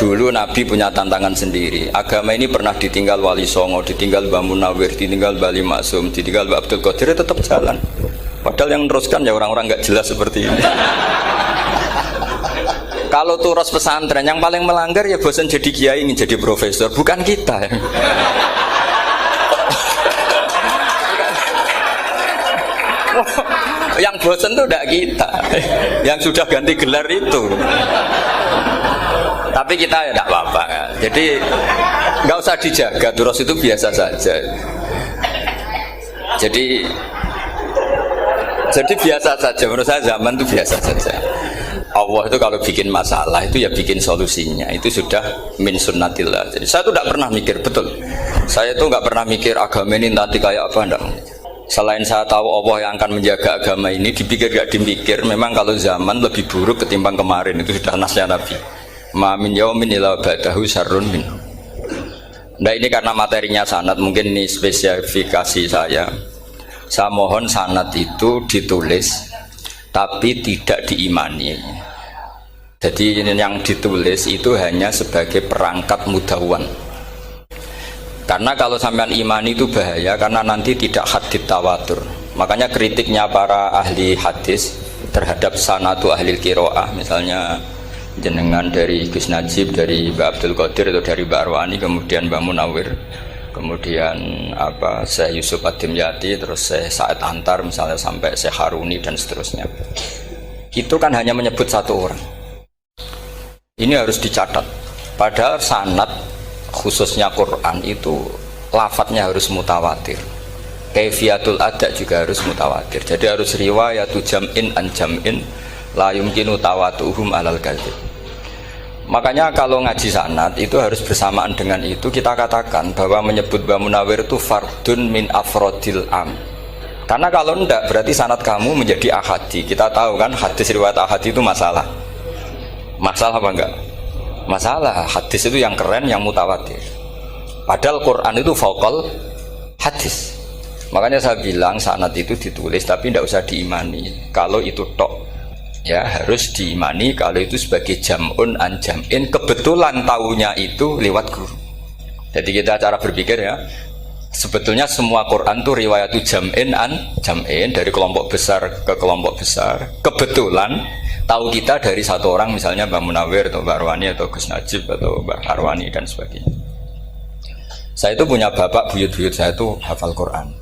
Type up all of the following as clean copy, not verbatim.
Dulu Nabi punya tantangan sendiri. Agama ini pernah ditinggal Wali Songo, ditinggal Mbah Munawir, ditinggal Bali Maksum, ditinggal Mbah Abdul Qadir, tetap jalan. Padahal yang meneruskan ya orang-orang nggak jelas seperti ini. Kalau turus pesantren yang paling melanggar ya bosan jadi kiai ingin jadi profesor, bukan kita. Yang bosan tuh tidak kita, yang sudah ganti gelar itu. Tapi kita ya tidak apa-apa ya. Jadi nggak usah dijaga, terus itu biasa saja. Jadi biasa saja, menurut saya zaman itu biasa saja. Allah itu kalau bikin masalah itu ya bikin solusinya, itu sudah min sunnatillah. Jadi saya tuh tidak pernah mikir, betul. Saya tuh nggak pernah mikir agama ini nanti kayak apa, enggak. Selain saya tahu Allah yang akan menjaga agama ini, dipikir gak dipikir, memang kalau zaman lebih buruk ketimbang kemarin, itu sudah nasnya Nabi. Ma min yaumin illa ba'dahu syarrun min. Nah ini karena materinya sanad, mungkin ini spesifikasi saya. Saya mohon sanad itu ditulis tapi tidak diimani. Jadi yang ditulis itu hanya sebagai perangkat mudawwan. Karena kalau sampean imani itu bahaya, karena nanti tidak hadits tawatur. Makanya kritiknya para ahli hadis terhadap sanadu ahli qiraah, misalnya jenengan dari Gus Najib, dari Mbak Abdul Qadir atau dari Mbak Arwani, kemudian Mbak Munawir, kemudian Syekh Yusuf Ad-Dimyati, terus Syekh Sa'id Antar misalnya sampai Syekh Haruni dan seterusnya. Itu kan hanya menyebut satu orang. Ini harus dicatat. Padahal sanad khususnya Quran itu lafadznya harus mutawatir. Kaifiyatul ada juga harus mutawatir. Jadi harus riwayatu jam'in an jam'in la yumkinu tawatuhum alal kadzib. Makanya kalau ngaji sanad itu harus bersamaan dengan itu kita katakan bahwa menyebut Mbah Munawir itu fardun min afrodil am. Karena kalau enggak berarti sanad kamu menjadi ahadi. Kita tahu kan hadis riwayat ahadi itu masalah. Masalah apa enggak? Masalah. Hadis itu yang keren, yang mutawatir. Padahal Quran itu fauqal hadis. Makanya saya bilang sanad itu ditulis tapi tidak usah diimani. Kalau itu tok ya harus diimani kalau itu sebagai jam'un an jam'in, kebetulan taunya itu lewat guru. Jadi kita cara berpikir ya, sebetulnya semua Quran itu riwayatu jam'in an jam'in, dari kelompok besar ke kelompok besar. Kebetulan tahu kita dari satu orang, misalnya Mbak Munawir atau Mbak Arwani atau Gus Najib atau Mbak Arwani dan sebagainya. Saya itu punya bapak, buyut-buyut saya itu hafal Quran.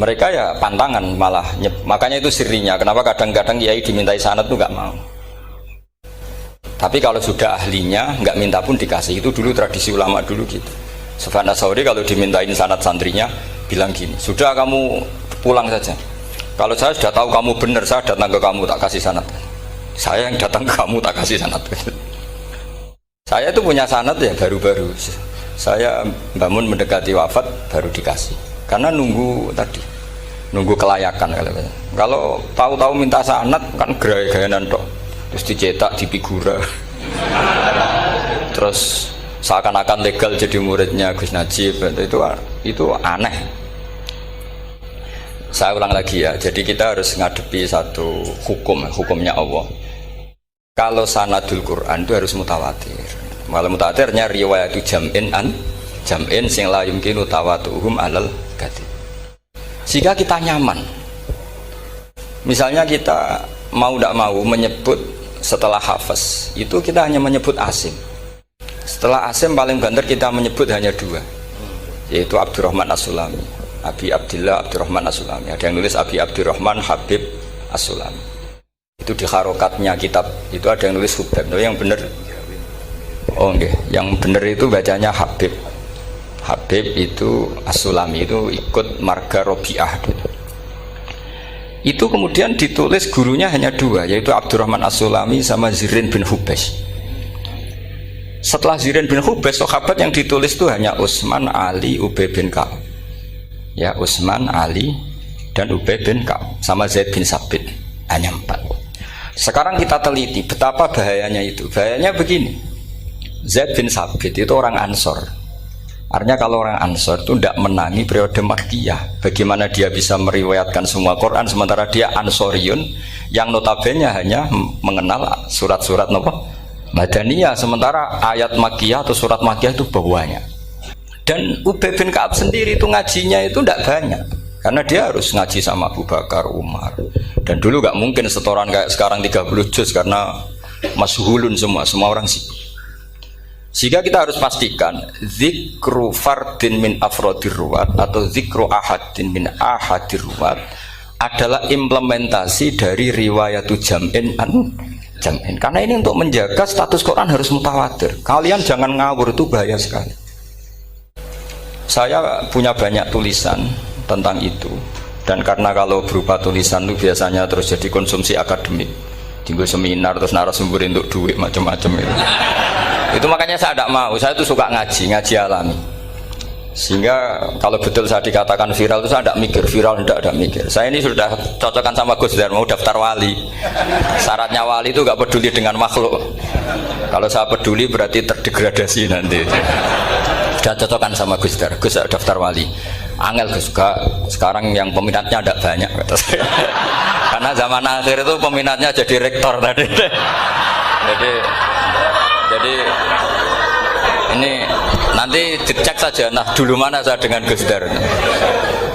Mereka ya pantangan malah, makanya itu sirinya. Kenapa kadang-kadang kiai dimintai sanad tuh nggak mau. Tapi kalau sudah ahlinya nggak minta pun dikasih. Itu dulu tradisi ulama dulu gitu. Sufyan Ats-Tsauri kalau dimintain sanad santrinya bilang gini, sudah kamu pulang saja. Kalau saya sudah tahu kamu benar, saya datang ke kamu tak kasih sanad. Saya yang datang ke kamu tak kasih sanad. Saya itu punya sanad ya baru-baru. Saya bangun mendekati wafat baru dikasih. Karena nunggu tadi, nunggu kelayakan. Kalau tahu-tahu minta sanad kan gaya-gayanan toh, terus dicetak di figura, terus seakan-akan legal jadi muridnya Gus Najib. Itu aneh. Saya ulang lagi ya, jadi kita harus ngadepi satu hukumnya Allah. Kalau sanadul Quran itu harus mutawatir. Kalau mutawatirnya riwayatu jam'in an jam'in sing la yumkinu tawatuhum alal kadzib. Jika kita nyaman, misalnya kita mau tidak mau menyebut setelah hafaz itu kita hanya menyebut asim. Setelah asim paling banter kita menyebut hanya dua, yaitu Abdurrahman As-Sulami, Abi Abdillah Abdurrahman As-Sulami. Ada yang nulis Abi Abdurrahman Habib As-Sulami. Itu di harokatnya kitab itu ada yang nulis Hubab. Yang benar, oh enggak, yang benar itu bacanya Habib. Habib itu As-Sulami, itu ikut marga Robi'ah. Itu kemudian ditulis gurunya hanya dua, yaitu Abdurrahman As-Sulami sama Zirin bin Hubesh. Setelah Zirin bin Hubesh, sahabat yang ditulis itu hanya Utsman, Ali, Ubay bin Ka'ab. Ya, Utsman, Ali dan Ubay bin Ka'ab sama Zaid bin Sabit, hanya 4. Sekarang kita teliti betapa bahayanya itu. Bahayanya begini, Zaid bin Sabit itu orang Ansor. Artinya kalau orang Ansor itu tidak menangi periode Makkiyah. Bagaimana dia bisa meriwayatkan semua Quran sementara dia Ansoriun yang notabene hanya mengenal surat-surat Madaniyah, sementara ayat Makkiyah atau surat Makkiyah itu banyak. Dan Ubay bin Ka'ab sendiri itu ngajinya itu tidak banyak karena dia harus ngaji sama Abu Bakar, Umar. Dan dulu nggak mungkin setoran kayak sekarang 30 juz karena masyhulun semua orang sibuk. Sehingga kita harus pastikan zikru fardin min afrodir ruwat atau zikru ahadin min ahadir ruwat adalah implementasi dari riwayatu jam'in an jam'in. Karena ini untuk menjaga status Quran harus mutawatir. Kalian jangan ngawur, itu bahaya sekali. Saya punya banyak tulisan tentang itu, dan karena kalau berupa tulisan itu biasanya terus jadi konsumsi akademik, tinggal seminar terus narasumber untuk duit macam-macam itu. Itu makanya saya tidak mau. Saya tuh suka ngaji alami. Sehingga kalau betul saya dikatakan viral itu saya tidak mikir, viral tidak mikir. Saya ini sudah cocokkan sama Gus Dar, mau daftar wali. Syaratnya wali itu nggak peduli dengan makhluk. Kalau saya peduli berarti terdegradasi nanti. Sudah cocokkan sama Gus Dar, Gus daftar wali. Angel Gus, sekarang yang peminatnya tidak banyak kata saya. Karena zaman akhir itu peminatnya jadi rektor tadi. Jadi ini nanti dicek saja. Nah dulu mana saya dengan Gus Dar?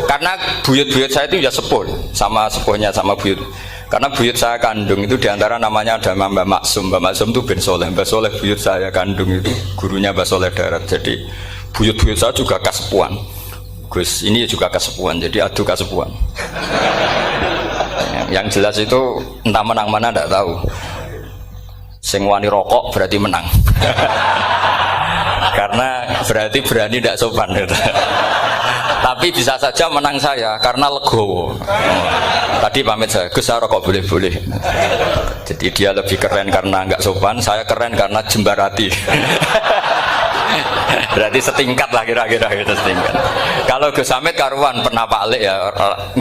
Karena buyut-buyut saya itu ya sepuh sama sepuhnya sama buyut. Karena buyut saya kandung itu diantara namanya ada Mbak Maksum. Mbak Maksum itu bin Soleh. Mbak Soleh buyut saya kandung itu gurunya Mbak Soleh Darat. Jadi buyut-buyut saya juga kasepuan. Gus ini juga kasepuan. Jadi adu kasepuan. Yang jelas itu entah menang mana tidak tahu. Sing wani rokok berarti menang. Karena berarti berani tidak sopan gitu. Tapi bisa saja menang saya karena legowo. Tadi pamit saya, Gus saya rokok boleh-boleh. Jadi dia lebih keren karena nggak sopan, saya keren karena jembarati. Berarti setingkat lah kira-kira gitu, setingkat. Kalau Gus Hamid karuan pernah Pak Alik ya,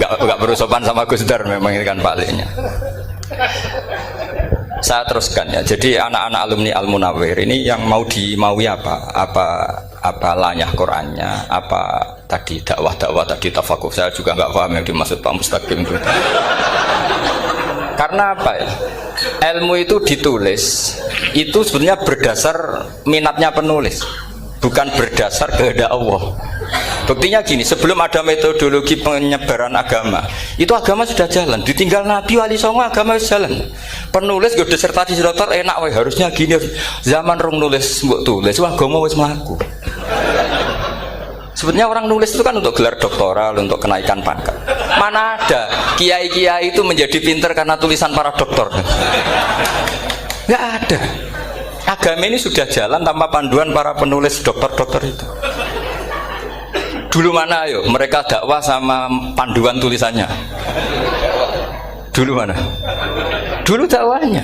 nggak perlu sopan sama Gus Dar, memang ini kan Pak Aliknya. Saya teruskan ya. Jadi anak-anak alumni Al Munawwir ini yang mau dimaui apa lanyah Qurannya, apa tadi dakwah tadi tafakuh. Saya juga nggak paham yang dimaksud Pak Mustaqim itu. Karena apa ya? Ilmu itu ditulis itu sebenarnya berdasar minatnya penulis, bukan berdasar kehendak Allah. Buktinya gini, sebelum ada metodologi penyebaran agama, itu agama sudah jalan. Ditinggal Nabi Wali Songo agama sudah jalan. Penulis gue disertasi dokter enak, harusnya gini. Zaman rong nulis mbok tulis, wah agama wis mlaku. Sebenarnya orang nulis itu kan untuk gelar doktoral, untuk kenaikan pangkat. Mana ada kiai-kiai itu menjadi pinter karena tulisan para doktor? Nggak ada. Agama ini sudah jalan tanpa panduan para penulis dokter-dokter itu. Dulu mana ayo mereka dakwah sama panduan tulisannya? Dulu mana? Dulu dakwahnya.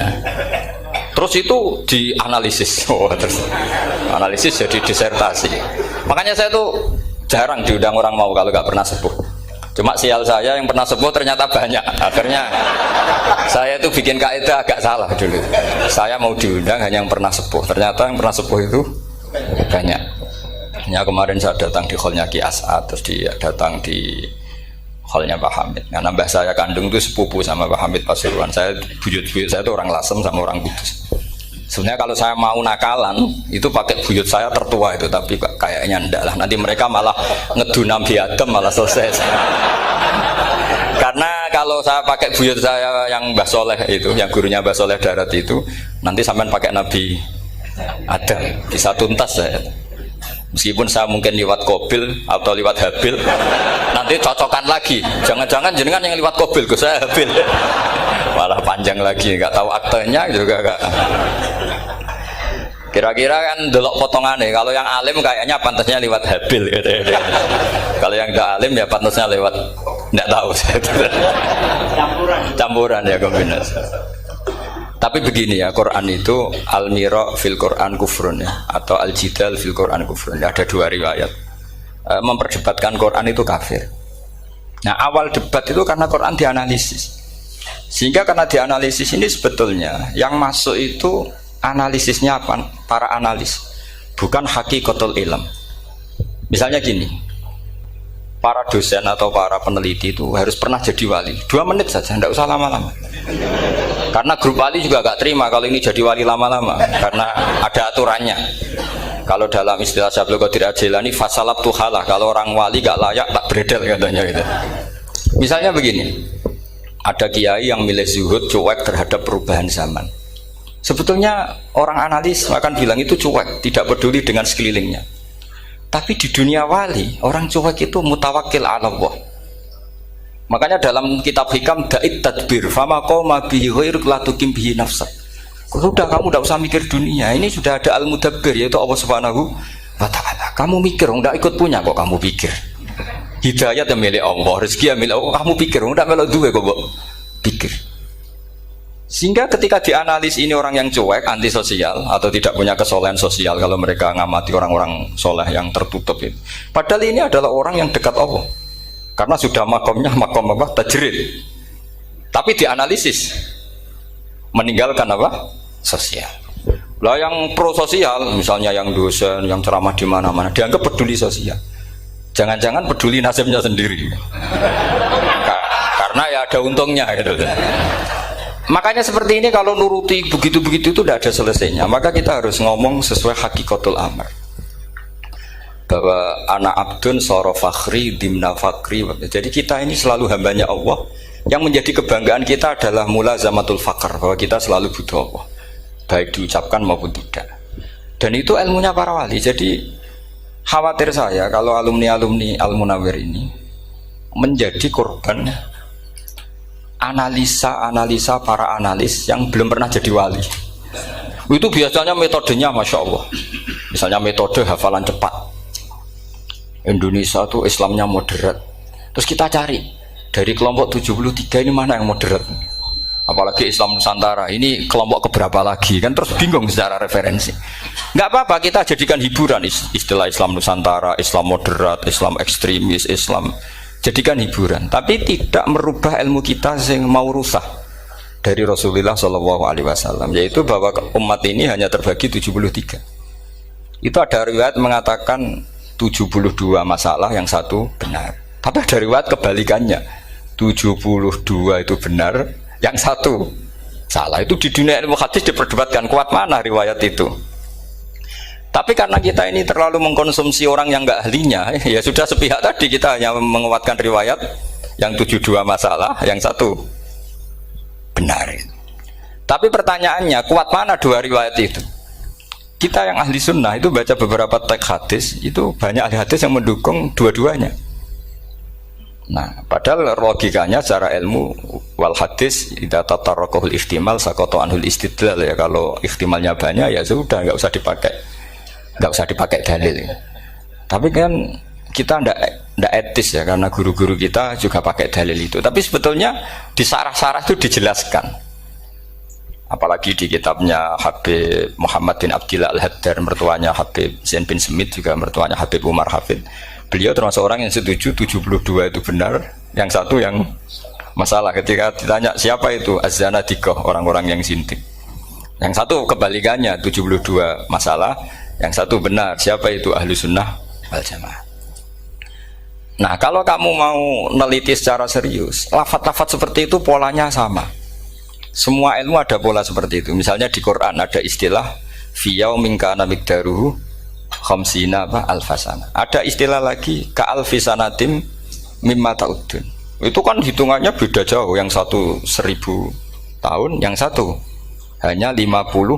Terus itu dianalisis. Terus analisis jadi disertasi. Makanya saya tuh jarang diundang orang mau kalau nggak pernah sepuh. Cuma sial saya yang pernah sepuh ternyata banyak. Akhirnya saya itu bikin kaidah agak salah dulu. Saya mau diundang hanya yang pernah sepuh. Ternyata yang pernah sepuh itu banyak. Ya, kemarin saya datang di hallnya Ki As'ad, terus dia datang di hallnya Pak Hamid. Karena mbah saya kandung itu sepupu sama Pak Hamid Pasuruan. Saya buyut-buyut saya itu orang Lasem sama orang Kudus. Sebenarnya kalau saya mau nakalan itu pakai buyut saya tertua itu, tapi kayaknya enggak lah. Nanti mereka malah ngedu Nabi Adam malah selesai. Karena kalau saya pakai buyut saya yang Mbah Soleh itu, yang gurunya Mbah Soleh Darat itu, nanti sampean pakai Nabi Adam bisa tuntas saya. Meskipun saya mungkin lewat Kobil atau lewat Habil, nanti cocokan lagi. Jangan-jangan jenengan yang lewat Kobil, ke saya Habil. Malah panjang lagi, nggak tahu aktenya juga nggak. Kira-kira kan delok potongannya. Kalau yang alim kayaknya pantasnya lewat Habil. Gitu. Kalau yang tidak alim ya pantasnya lewat, nggak tahu. Campuran ya kombinasi. Tapi begini ya, Quran itu al-mira fil Quran kufrun ya, atau al-jidal fil Quran kufrun. Ada dua riwayat. Memperdebatkan Quran itu kafir. Nah, awal debat itu karena Quran dianalisis. Sehingga karena dianalisis ini sebetulnya yang masuk itu analisisnya apa? Para analis. Bukan hakikatul ilm. Misalnya gini, para dosen atau para peneliti itu harus pernah jadi wali 2 menit saja, tidak usah lama-lama. Karena grup wali juga gak terima kalau ini jadi wali lama-lama, karena ada aturannya. Kalau dalam istilah Syaikhul Qadir Al-Jilani, fasalab tuhalah, kalau orang wali gak layak tak beredel katanya gitu. Misalnya begini, ada kiai yang milih zuhud, cuek terhadap perubahan zaman. Sebetulnya orang analis akan bilang itu cuek, tidak peduli dengan sekelilingnya. Tapi di dunia wali, orang cuek itu mutawakkil ala Allah. Makanya dalam kitab hikam da'it tadbir fama qoma bihi ghairuk la tuqim bihi nafsak. Sudah, kamu tidak usah mikir dunia, ini sudah ada al-mudabbir, yaitu Allah Subhanahu wa ta'ala. Kamu mikir, tidak ikut punya kok kamu pikir. Hidayat yang milik Allah, rezeki yang milik Allah, kamu pikir, tidak melok duwe kok pikir. Sehingga ketika dianalisis ini orang yang cuek, antisosial atau tidak punya kesolehan sosial, kalau mereka ngamati orang-orang soleh yang tertutup itu. Padahal ini adalah orang yang dekat Allah. Karena sudah makomnya makom apa? Tajrid. Tapi dianalisis meninggalkan apa? Sosial. Lah yang pro sosial, misalnya yang dosen, yang ceramah di mana-mana, dianggap peduli sosial. Jangan-jangan peduli nasibnya sendiri. Karena ya ada untungnya gitu. Makanya seperti ini kalau nuruti begitu-begitu itu tidak ada selesainya. Maka kita harus ngomong sesuai hakikatul amr. Bahwa anak abdun soro fakhri dimna fakri. Jadi kita ini selalu hambanya Allah. Yang menjadi kebanggaan kita adalah mulazamatul fakr, bahwa kita selalu butuh Allah, baik diucapkan maupun tidak. Dan itu ilmunya para wali. Jadi khawatir saya kalau alumni-alumni Al-Munawwir ini menjadi korban analisa para analis yang belum pernah jadi wali. Itu biasanya metodenya Masya Allah. Misalnya metode hafalan cepat. Indonesia tuh Islamnya moderat. Terus kita cari dari kelompok 73 ini mana yang moderat. Apalagi Islam Nusantara ini kelompok keberapa lagi, kan terus bingung secara referensi. Nggak apa-apa, kita jadikan hiburan istilah Islam Nusantara, Islam moderat, Islam ekstremis, Islam, jadikan hiburan. Tapi tidak merubah ilmu kita yang mau rusak dari Rasulullah SAW, yaitu bahwa umat ini hanya terbagi 73. Itu ada riwayat mengatakan 72 masalah, yang satu benar. Tapi ada riwayat kebalikannya, 72 itu benar, yang satu salah. Itu di dunia ilmu hadis diperdebatkan kuat mana riwayat itu. Tapi karena kita ini terlalu mengkonsumsi orang yang enggak ahlinya, ya sudah sepihak tadi, kita hanya menguatkan riwayat yang 72 masalah, yang satu benar. Tapi pertanyaannya, kuat mana dua riwayat itu? Kita yang ahli sunnah itu baca beberapa teks hadis, itu banyak ahli hadis yang mendukung dua-duanya. Nah, padahal logikanya secara ilmu wal hadis idza tatarraqahul ihtimal saqata anhul istidlal, ya kalau ihtimalnya banyak ya sudah nggak usah dipakai dalil. Tapi kan kita ndak etis ya, karena guru-guru kita juga pakai dalil itu. Tapi sebetulnya di sarah-sarah itu dijelaskan. Apalagi di kitabnya Habib Muhammad bin Abdillah Al-Haddar, mertuanya Habib Zain bin Smith, juga mertuanya Habib Umar Hafid. Beliau termasuk orang yang setuju 72 itu benar, yang satu yang masalah. Ketika ditanya siapa itu Az-Zanadiqah, orang-orang yang sintik. Yang satu kebalikannya, 72 masalah, yang satu benar, siapa itu Ahlu Sunnah wal Jamaah. Nah, kalau kamu mau neliti secara serius, lafaz-lafaz seperti itu polanya sama. Semua ilmu ada pola seperti itu. Misalnya di Quran ada istilah fi yaumin kana miqdaruhu khamsina alfasana. Ada istilah lagi ka alfisanatim mimma ta'udun. Itu kan hitungannya beda jauh. Yang satu 1000 tahun, yang satu hanya 50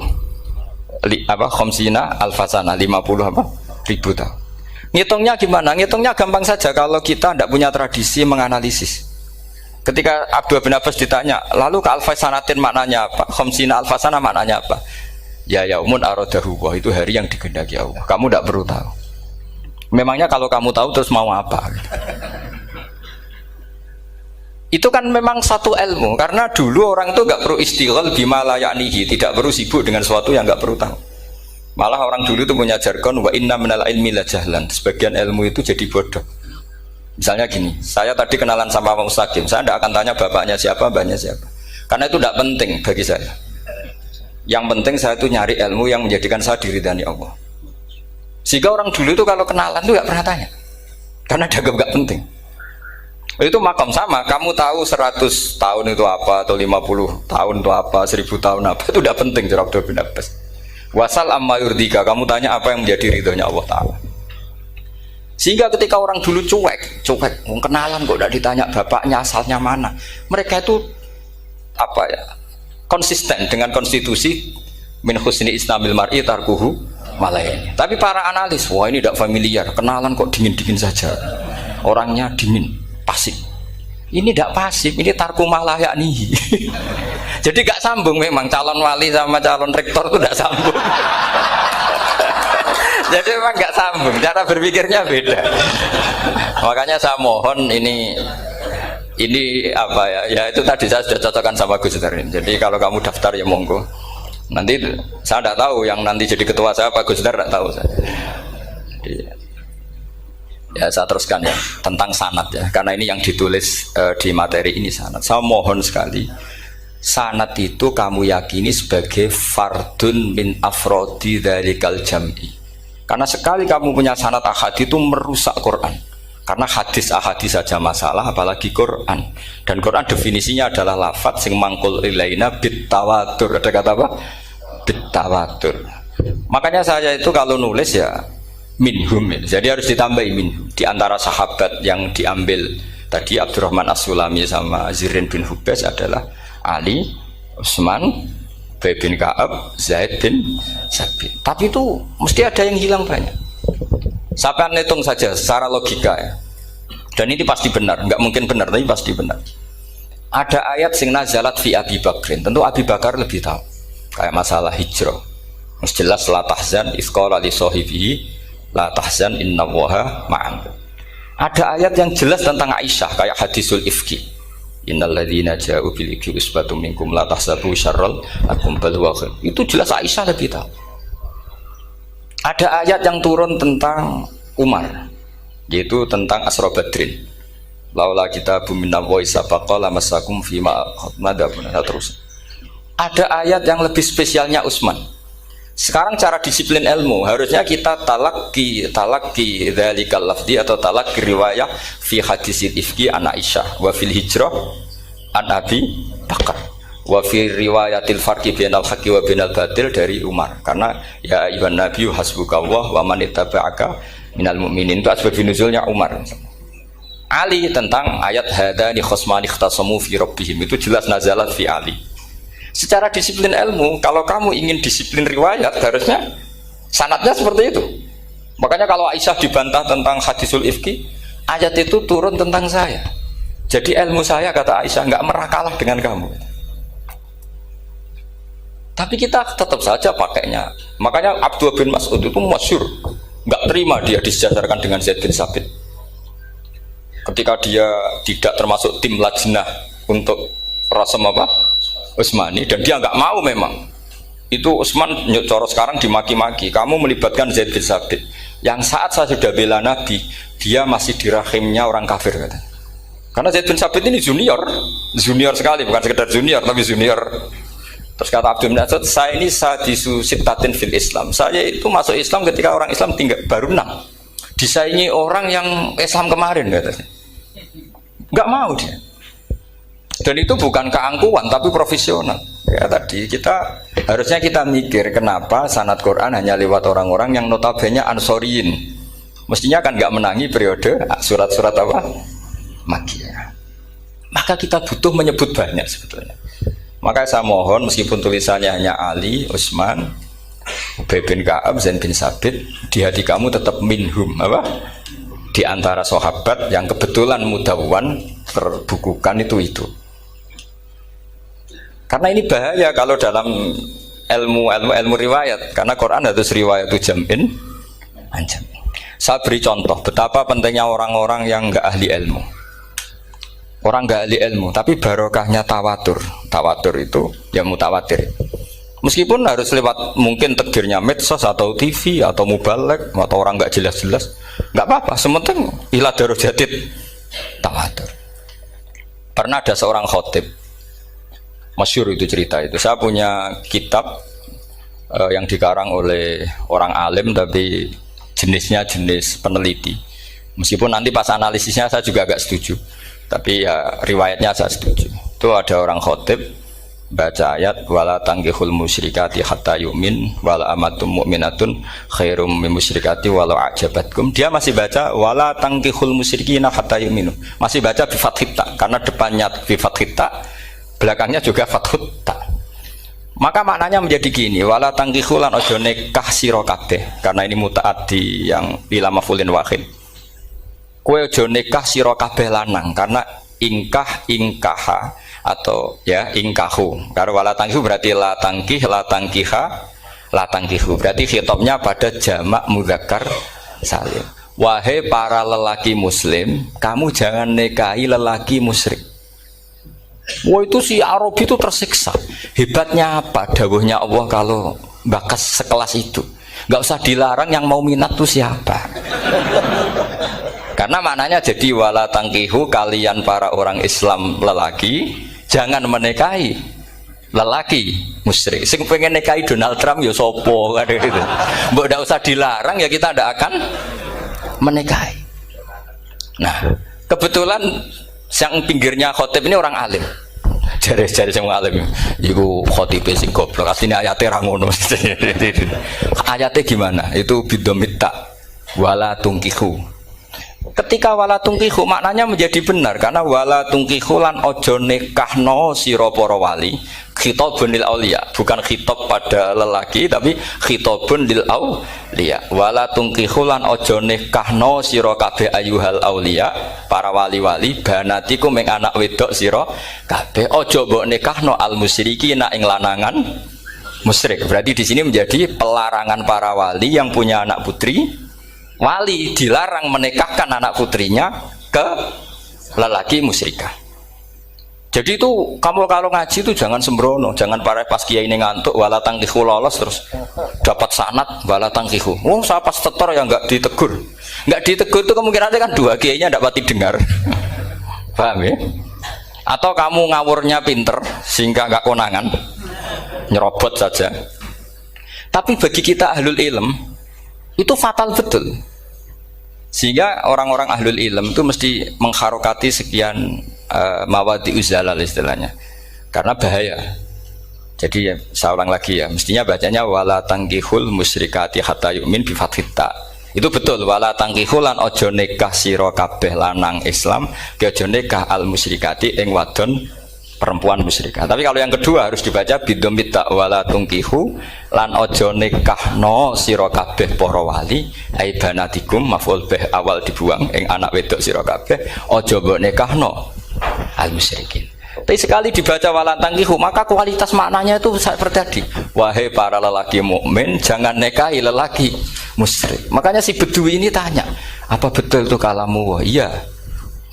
khamsina alfasana, 50 ribu tahun. Ngitungnya gimana? Ngitungnya gampang saja kalau kita tidak punya tradisi menganalisis. Ketika Abdul bin Abbas ditanya, lalu ke alfasanatin maknanya apa? Khamsina alfasana maknanya apa? Ya yaumun aradahu, wah itu hari yang dikehendaki Allah. Kamu tidak perlu tahu. Memangnya kalau kamu tahu terus mau apa? Itu kan memang satu ilmu, karena dulu orang itu nggak perlu istighal bima la ya'nihi, tidak perlu sibuk dengan sesuatu yang nggak perlu tahu. Malah orang dulu itu punya jargon wa inna minal ilmi la jahlan. Sebagian ilmu itu jadi bodoh. Misalnya gini, saya tadi kenalan sama Pak Mustaqim, saya tidak akan tanya bapaknya siapa, mbaknya siapa, karena itu tidak penting bagi saya. Yang penting saya itu nyari ilmu yang menjadikan saya diridani Allah. Sehingga orang dulu itu kalau kenalan tuh nggak pernah tanya, karena dianggap nggak penting. Itu makom sama, kamu tahu 100 tahun itu apa, atau 50 tahun itu apa, 1000 tahun apa, itu udah penting cara Abdul bin Abbas. Wasal amma yurdika, kamu tanya apa yang menjadi ridhonya Allah Ta'ala. Sehingga ketika orang dulu cuek, kenalan kok tidak ditanya bapaknya asalnya mana, mereka itu apa ya, konsisten dengan konstitusi min husni islamil mar'i tarkuhu malaini. Tapi para analis, wah ini tidak familiar, kenalan kok dingin-dingin saja, orangnya dingin, pasif. Ini tidak pasif, ini tarku malah yaknihi. Jadi gak sambung memang calon wali sama calon rektor itu tidak sambung. Jadi memang gak sambung, cara berpikirnya beda. Makanya saya mohon ini apa ya? Ya itu tadi saya sudah cocokkan sama Gus Dur. Jadi kalau kamu daftar ya monggo. Nanti saya tidak tahu yang nanti jadi ketua saya Pak Gus Dur, tidak tahu saya. Jadi, ya saya teruskan ya tentang sanad ya, karena ini yang ditulis di materi ini sanad. Saya mohon sekali, sanad itu kamu yakini sebagai fardun min afrodi dzalikal jam'i. Karena sekali kamu punya sanad ahad itu merusak Quran. Karena hadis ahadis saja masalah, apalagi Quran. Dan Quran definisinya adalah lafadz sing mangkul ilaina bit tawatur. Ada kata apa? Bit tawatur. Makanya saya itu kalau nulis ya minhum, jadi harus ditambahi minhum. Di antara sahabat yang diambil tadi Abdurrahman As-Sulami sama Zirin bin Hubes adalah Ali, Utsman, Ubay bin Ka'ab, Zaid bin Sabit. Tapi itu mesti ada yang hilang banyak. Sampai hitung saja secara logika ya. Dan ini pasti benar, nggak mungkin benar tapi pasti benar. Ada ayat sing nazalat fi Abi Bakrin. Tentu Abi Bakar lebih tahu. Kayak masalah hijrah. Mesti jelas la tahzan isqala li sahibihi la tahzan innallaha ma'an. Ada ayat yang jelas tentang Aisyah kayak hadisul ifki. Innal ladzina ja'u bil ifki usbatum minkum la tahsabu syarral lakum bal huwa khair. Itu jelas Aisyah lebih tahu. Ada ayat yang turun tentang Umar, yaitu tentang Asra Badrin. Laula kitabun minallahi sabaqa lamassakum fima khadnadabun. Terus ada ayat yang lebih spesialnya Utsman. Sekarang cara disiplin ilmu harusnya kita talaki dzalikal lafzi atau talaki riwayah fi hadisil ifki an Aisyah wa fil hijrah an Abi Bakar wa fi riwayatil farqi bainal haqqi wa bainal batil dari Umar. Karena ya ayyuhan nabiyyu hasbukallah wa man ittaba'aka minal mu'minin, itu asbab nuzulnya Umar. Ali tentang ayat hadani khosmani ikhtasamu fi rabbihim, itu jelas nazalat fi Ali. Secara disiplin ilmu, kalau kamu ingin disiplin riwayat, harusnya sanadnya seperti itu. Makanya kalau Aisyah dibantah tentang hadisul ifki, ayat itu turun tentang saya. Jadi ilmu saya, kata Aisyah, nggak pernah kalah dengan kamu. Tapi kita tetap saja pakainya. Makanya Abdullah bin Mas'ud itu masyhur, nggak terima dia disejajarkan dengan Zaid bin Sabit. Ketika dia tidak termasuk tim lajnah untuk rasam apa? Utsmani, dan dia nggak mau memang. Itu Utsman coro sekarang dimaki-maki, kamu melibatkan Zaid bin Sabit yang saat saya sudah bela Nabi, dia masih di rahimnya orang kafir, kata. Karena Zaid bin Sabit ini junior sekali, bukan sekedar junior tapi junior. Terus kata Abdul bin Asad, saya ini sadisu sittatin fil Islam, saya itu masuk Islam ketika orang Islam tinggal baru 6, disaingi orang yang Islam kemarin, katanya. Nggak mau dia. Dan itu bukan keangkuhan tapi profesional. Ya tadi harusnya kita mikir kenapa sanad Quran hanya lewat orang-orang yang notabene ansoriyin. Mestinya kan nggak menangi periode surat-surat apa? Makkiyah. Maka kita butuh menyebut banyak sebetulnya. Maka saya mohon meskipun tulisannya hanya Ali, Utsman, Ubay bin Ka'ab, Zaid bin Sabit, di hati kamu tetap minhum apa? Di antara sahabat yang kebetulan mudawwan terbukukan itu. Karena ini bahaya kalau dalam ilmu riwayat, karena Quran harus riwayat itu jam'in anjam. Saya beri contoh betapa pentingnya orang-orang yang enggak ahli ilmu. Orang enggak ahli ilmu, tapi barokahnya tawatur. Tawatur itu ya mutawatir. Meskipun harus lewat mungkin takdirnya medsos atau TV atau mubalek atau orang enggak jelas-jelas, enggak apa-apa, sementing ila darajatid tawatur. Pernah ada seorang khotib, masyhur itu cerita itu. Saya punya kitab yang dikarang oleh orang alim tapi jenisnya jenis peneliti. Meskipun nanti pas analisisnya saya juga agak setuju, tapi ya riwayatnya saya setuju. Itu ada orang khotib baca ayat wala tangkihul musyrikati hatta yu'min wala amatum mu'minatun khairum min musyrikati walau ajabatkum. Dia masih baca wala tangkihul musyrikina hatta yu'minu. Masih baca bi fathit ta karena depannya bi fathit ta, belakangnya juga fathut ta. Maka maknanya menjadi gini, wala tangkihul lan ojo nikah sira kabeh, karena ini mutaaddi yang ila maf'ulin wahid. Kowe aja nikah sira kabeh lanang, karena ingkah ingkaha atau ya ingkahu. Karo wala tangkihu berarti la tangkih la tangkiha la tangkihu. Berarti khitabnya pada jamak mudzakkar salim. Wahai para lelaki muslim, kamu jangan nikahi lelaki musyrik. Wah, itu si Arabi itu tersiksa. Hebatnya apa dawuhnya Allah kalau bakas sekelas itu? Gak usah dilarang, yang mau minat tuh siapa? Karena maknanya jadi wala tangkihu, kalian para orang Islam lelaki jangan menikahi lelaki musyrik. Sing pengen nikahi Donald Trump ya sopo kan gitu. Mbok ndak usah dilarang ya kita ndak akan menikahi. Nah, kebetulan yang pinggirnya khotib ini orang alim. Jari-jari sing alim iku khotibe sing goblok. Asline ayate ra ngono. Ayate gimana? Itu bidomita wala tungkihu. Ketika wala tungkihu maknanya menjadi benar, karena wala tungkihu lan ojo nikahno sira para wali, khitabun lil auliya, bukan khitab pada lelaki tapi khitabun lil auliya. Wala tungkihu lan ojo nikahno sira kabeh ayuhal auliya, para wali-wali, banatiku ming anak wedok sira kabeh, ojo mbok nikahno al musyrikina ing lanangan musyrik. Berarti di sini menjadi pelarangan para wali yang punya anak putri. Wali dilarang menikahkan anak putrinya ke lelaki musyrikah. Jadi itu kamu kalau ngaji itu jangan sembrono, jangan para pas kiai ini ngantuk wala tangkihu lolos terus dapat sanad wala tangkihu. Oh, saya pas setor yang enggak ditegur. Enggak ditegur itu kemungkinannya kan dua kiainya enggak pati dengar. Paham ya? Atau kamu ngawurnya pinter sehingga enggak konangan, nyerobot saja. Tapi bagi kita ahlul ilm itu fatal betul. Sehingga orang-orang ahlul ilm itu mesti mengharokati sekian mawadi uzalal istilahnya, karena bahaya. Jadi saya ulang lagi ya, mestinya bacanya wala tangkihul musyrikati hatta yu'min bi fathit ta. Itu betul, wala tangkihul lan ojo nikah sira kabeh lanang Islam ke ojo nikah al musyrikati ing wadon perempuan musyrikah. Tapi kalau yang kedua harus dibaca bidomit ta wala tungkihu lan ojo nikahno sira kabeh para wali ai banatikum maf'ul bih awal dibuang ing anak wedok sira kabeh ojo mbok nikahno al musyrikin. Tapi sekali dibaca wala tangkihu maka kualitas maknanya itu seperti tadi. Wahai para lelaki mukmin jangan nikahi lelaki musyrik. Makanya si Bedui ini tanya, apa betul itu kalamu? Wah, iya.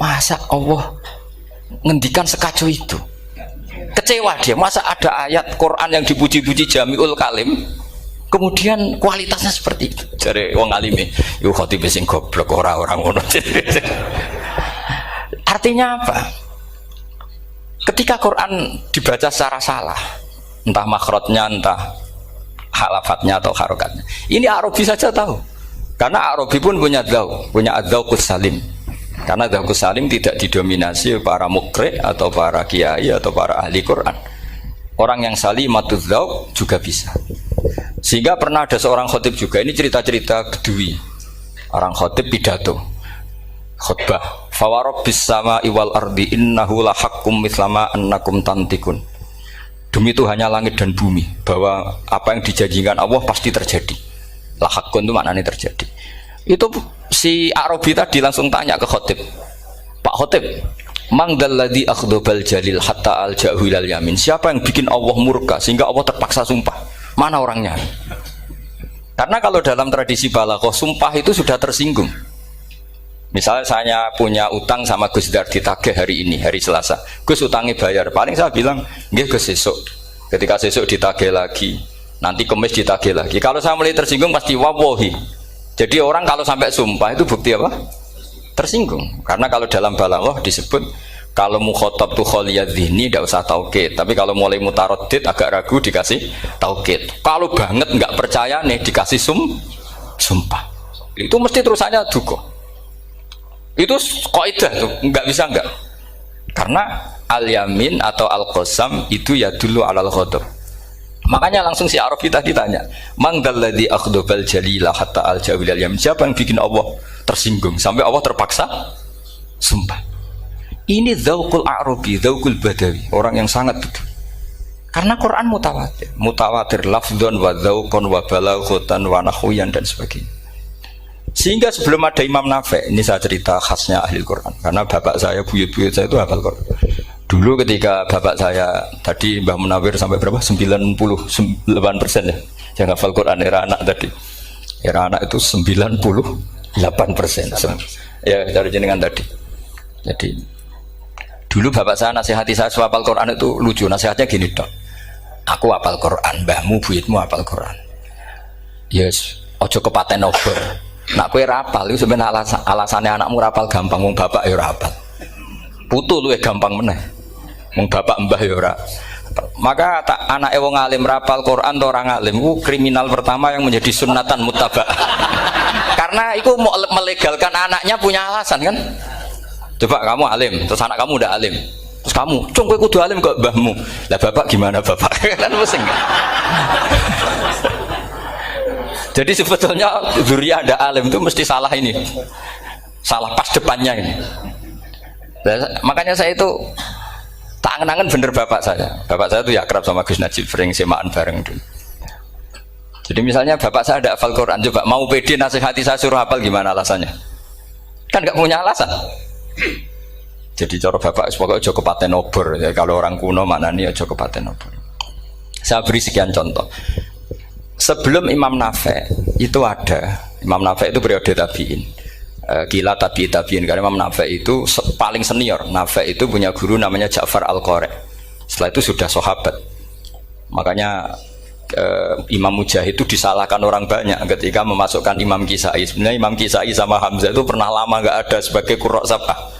Masa Allah ngendikan sekacau itu? Kecewa dia, masa ada ayat Quran yang dipuji-puji jami'ul kalim kemudian kualitasnya seperti itu. Jadi wong alime yo khotib sing goblok orang ngono. Artinya apa? Ketika Quran dibaca secara salah, entah makhrajnya, entah halafatnya atau harokatnya, ini Arabi saja tahu, karena Arabi pun punya adzauqus salim. Karena adzauqus salim tidak didominasi para mukri atau para kiai atau para ahli Quran. Orang yang salimatuz dzauq juga bisa. Sehingga pernah ada seorang khotib juga, ini cerita-cerita Bedui. Orang khotib pidato khutbah, fawarabbis sama'i wal ardi innahu lahaqqum mislama annakum tantikun. Demi Tuhannya langit dan bumi, bahwa apa yang dijanjikan Allah pasti terjadi. Lahaqqun itu maknanya terjadi. Itu si Arabi tadi langsung tanya ke khotib, Pak khotib, mangdalladzi akhdobal jalil hatta al-ja'hu ilal yamin. Siapa yang bikin Allah murka sehingga Allah terpaksa sumpah? Mana orangnya? Karena kalau dalam tradisi balaghah sumpah itu sudah tersinggung. Misalnya saya punya utang sama Gus Dar ditagih hari ini, hari Selasa. Gus utangnya bayar, paling saya bilang nggih Gus sesuk. Ketika sesuk ditagih lagi, nanti Kamis ditagih lagi. Kalau saya mulai tersinggung pasti wawahi. Jadi orang kalau sampai sumpah itu bukti apa? Tersinggung. Karena kalau dalam balaghah disebut kalau mukhatab tu khaliyadzihni tidak usah taukid, tapi kalau mulai mutaraddid agak ragu dikasih taukid. Kalau banget nggak percaya nih dikasih sumpah. Itu mesti terusannya duga. Itu kaidah tuh, nggak bisa enggak. Karena al-yamin atau al-qasam itu ya dulu alal ghadab. Makanya langsung si Arabi tadi tanya, "Man dzalladzi akhdabal jalila hatta al-jawil al-yamin?" Siapa yang bikin Allah tersinggung sampai Allah terpaksa sumpah? Ini dzauqul Arabi, dzauqul Badawi, orang yang sangat betul. Karena Quran mutawatir, mutawatir lafdzon wa dzauqon wa balaghatan wa nahwiyan dan sebagainya. Sehingga sebelum ada Imam Nafi', ini saya cerita khasnya ahli Quran, karena bapak saya, buyut-buyut saya itu hafal Quran. Dulu ketika bapak saya tadi Mbah Munawir sampai berapa? 98% ya. Yang hafal Quran era anak tadi. Era anak itu 98%. Ya, dari jenengan tadi. Jadi dulu bapak saya nasihati saya soal hafal Quran itu lucu. Nasihatnya gini, Dok. Aku hafal Quran, mbahmu, buyutmu hafal Quran. Yes, ojo kepaten obor. Nak kowe rapal itu sebenarnya alasannya anakmu rapal gampang, wong bapak ya rapal. Putu luwih gampang meneh. Wong bapak mbah ya ora. Maka tak anake wong alim rapal Quran atau orang alim itu kriminal pertama yang menjadi sunnatan muttaba. Karena itu mau melegalkan anaknya punya alasan kan. Coba kamu alim, terus anak kamu udah alim. Terus kamu, "Cung kowe kudu alim kok mbahmu." Lah bapak gimana bapak? Kan pusing. Jadi sebetulnya zuriya ada alim itu mesti salah ini, salah pas depannya ini. Makanya saya itu tak angen-angen bener bapak saya. Bapak saya itu ya akrab sama Gus Najib, sering semaan bareng dulu. Jadi misalnya bapak saya ada hafal Quran, coba mau pede nasihati saya suruh hafal gimana alasannya? Kan nggak punya alasan. Jadi cara bapak pokoknya ojo kepaten obor. Ya, kalau orang kuno maknanya ojo kepaten obor. Saya beri sekian contoh. Sebelum Imam Nafi' itu ada, Imam Nafi' itu periode tabi'in, kila tabi'in, karena Imam Nafi' itu paling senior. Nafi' itu punya guru namanya Ja'far Al-Qari. Setelah itu sudah sahabat. Makanya Imam Mujahid itu disalahkan orang banyak ketika memasukkan Imam Kisai. Sebenarnya Imam Kisai sama Hamzah itu pernah lama nggak ada sebagai qurra sab'ah.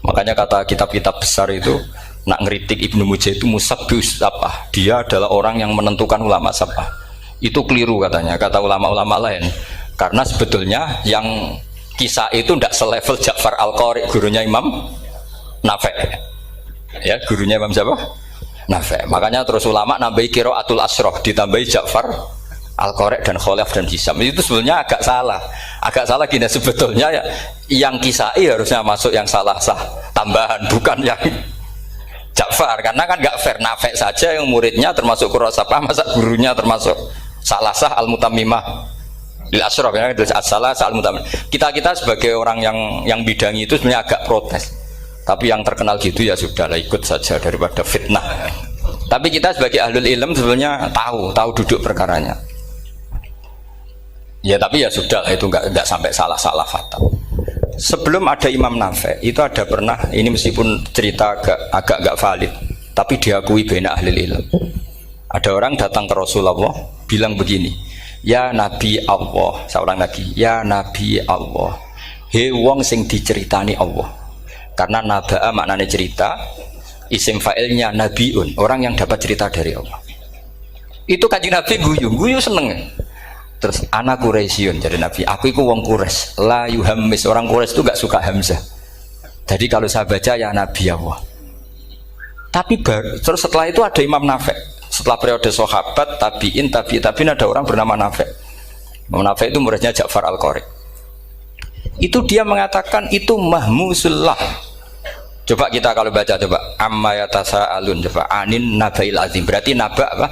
Makanya kata kitab-kitab besar itu nak ngeritik Ibnu Mujahid itu musabbius sab'ah. Dia adalah orang yang menentukan ulama sab'ah. Itu keliru katanya, kata ulama-ulama lain. Karena sebetulnya yang kisah itu tidak selevel Ja'far Al-Qari, gurunya Imam Nafi'. Ya, gurunya Imam siapa? Nafi'. Makanya terus ulama nambahi qiraatul asroh, ditambahi Ja'far Al-Qari dan Khalaf dan Hisam. Itu sebetulnya agak salah. Agak salah gini, sebetulnya ya, yang kisah harusnya masuk yang salah sah tambahan, bukan yang Ja'far. Karena kan nggak fair, Nafi' saja yang muridnya termasuk qurra sab'ah, masa gurunya termasuk salah sah al-mutammimah lil asyraf, ya, salah sah al-mutammimah. Kita sebagai orang yang bidangi itu sebenarnya agak protes, tapi yang terkenal gitu ya sudahlah, ikut saja daripada fitnah. Tapi kita sebagai ahlul ilm sebenarnya tahu duduk perkaranya. Ya tapi ya sudah, itu nggak sampai salah fatal. Sebelum ada Imam Nafi' itu ada pernah, ini meskipun cerita agak valid, tapi diakui bena ahli ilm. Ada orang datang ke Rasulullah bilang begini, "Ya Nabi Allah," seorang lagi, "Ya Nabi Allah, he wong sing diceritani Allah." Karena naba'a maknanya cerita, isim fa'ilnya nabiun, orang yang dapat cerita dari Allah. Itu Kanjeng Nabi guyu seneng. Terus anak Quraisyun, jadi Nabi, aku itu wong Quraisy, la yuhammis, orang Quraisy itu gak suka hamzah. Jadi kalau saya baca ya Nabi Allah. Tapi terus setelah itu ada Imam Nafi'. Setelah periode sahabat, tabi'in ada orang bernama Nafi'. Imam Nafi' itu muridnya Ja'far Al-Qari. Itu dia mengatakan itu mahmusullah. Coba kita kalau baca coba amma yatasaalun, coba anin nabail azim. Berarti naba apa?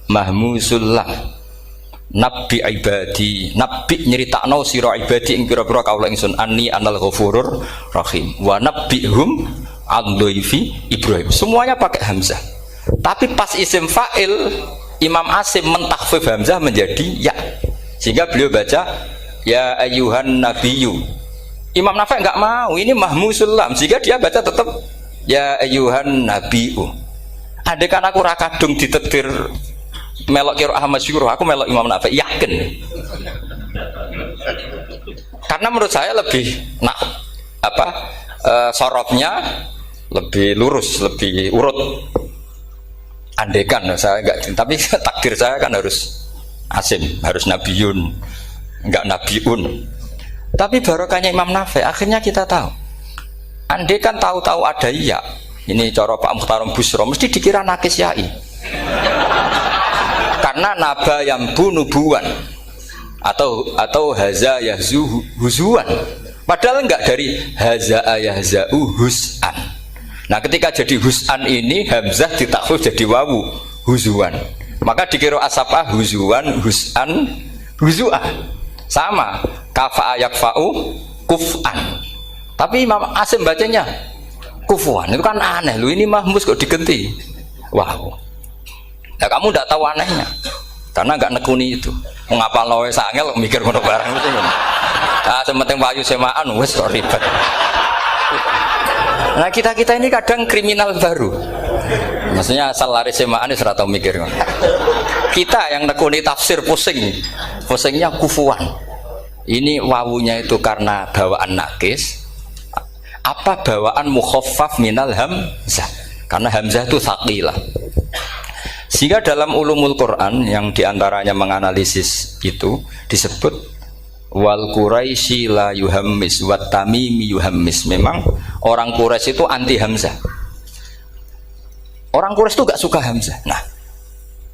Mahmusullah. Nabi ibadi, nabi nyeritakno sira ibadi ing pira-pira kaula ingsun anni anal ghafurur rahim wa nabbihum ad-dhaifi Ibrahim. Semuanya pakai hamzah. Tapi pas isim fa'il Imam Asim mentakhfif hamzah menjadi ya. Sehingga beliau baca ya ayyuhan nabiyyu. Imam Nafi' enggak mau, ini mahmusul lam, sehingga dia baca tetap ya ayyuhan nabiyyu. Andai kan aku ra kadung ditekdir melok qiraah masyhur, aku melok Imam Nafi', yakin. Karena menurut saya lebih sorotnya lebih lurus, lebih urut. Andekan saya enggak, tapi takdir saya kan harus Asim, harus Nabiyun. enggak nabiun. Tapi barokahnya Imam Nafi, akhirnya kita tahu. Andai kan tahu-tahu ada ya, ini cara Pak Mukhtarom Busro, mesti dikira nakis yai. Karena naba yang bunubuan atau haza yahzu huzuan. Padahal enggak, dari haza yahzau hus'an. Nah, ketika jadi hus'an ini hamzah ditakhfif jadi wawu huzuan. Maka dikira asapah huzuan, hus'an, huzu'ah. Sama, kafa yakfa'u kuf'an. Tapi Imam Asim bacanya kufuan. Itu kan aneh. Lu ini mahmus kok digenti. Wow. Ya kamu tidak tahu anehnya. Karena enggak nekuni itu. Mengapa lo sangel mikir ngono barang mesti ngono. Ah, sementing wayu semaan wis kok ribet. Nah, kita ini kadang kriminal baru. Maksudnya asal lari semaan wis ora tau mikir ngono. Kita yang nekuni tafsir pusing. Pusingnya kufuan. Ini wawunya itu karena bawaan nakis. Apa bawaan mukhaffaf minal hamzah? Karena hamzah itu tsaqilah. Sehingga dalam ulumul Quran yang diantaranya menganalisis itu disebut wal Quraisy la yuhammis wat tamimi yuhammis. Memang orang Quraisy itu anti hamzah. Orang Quraisy itu gak suka hamzah. Nah,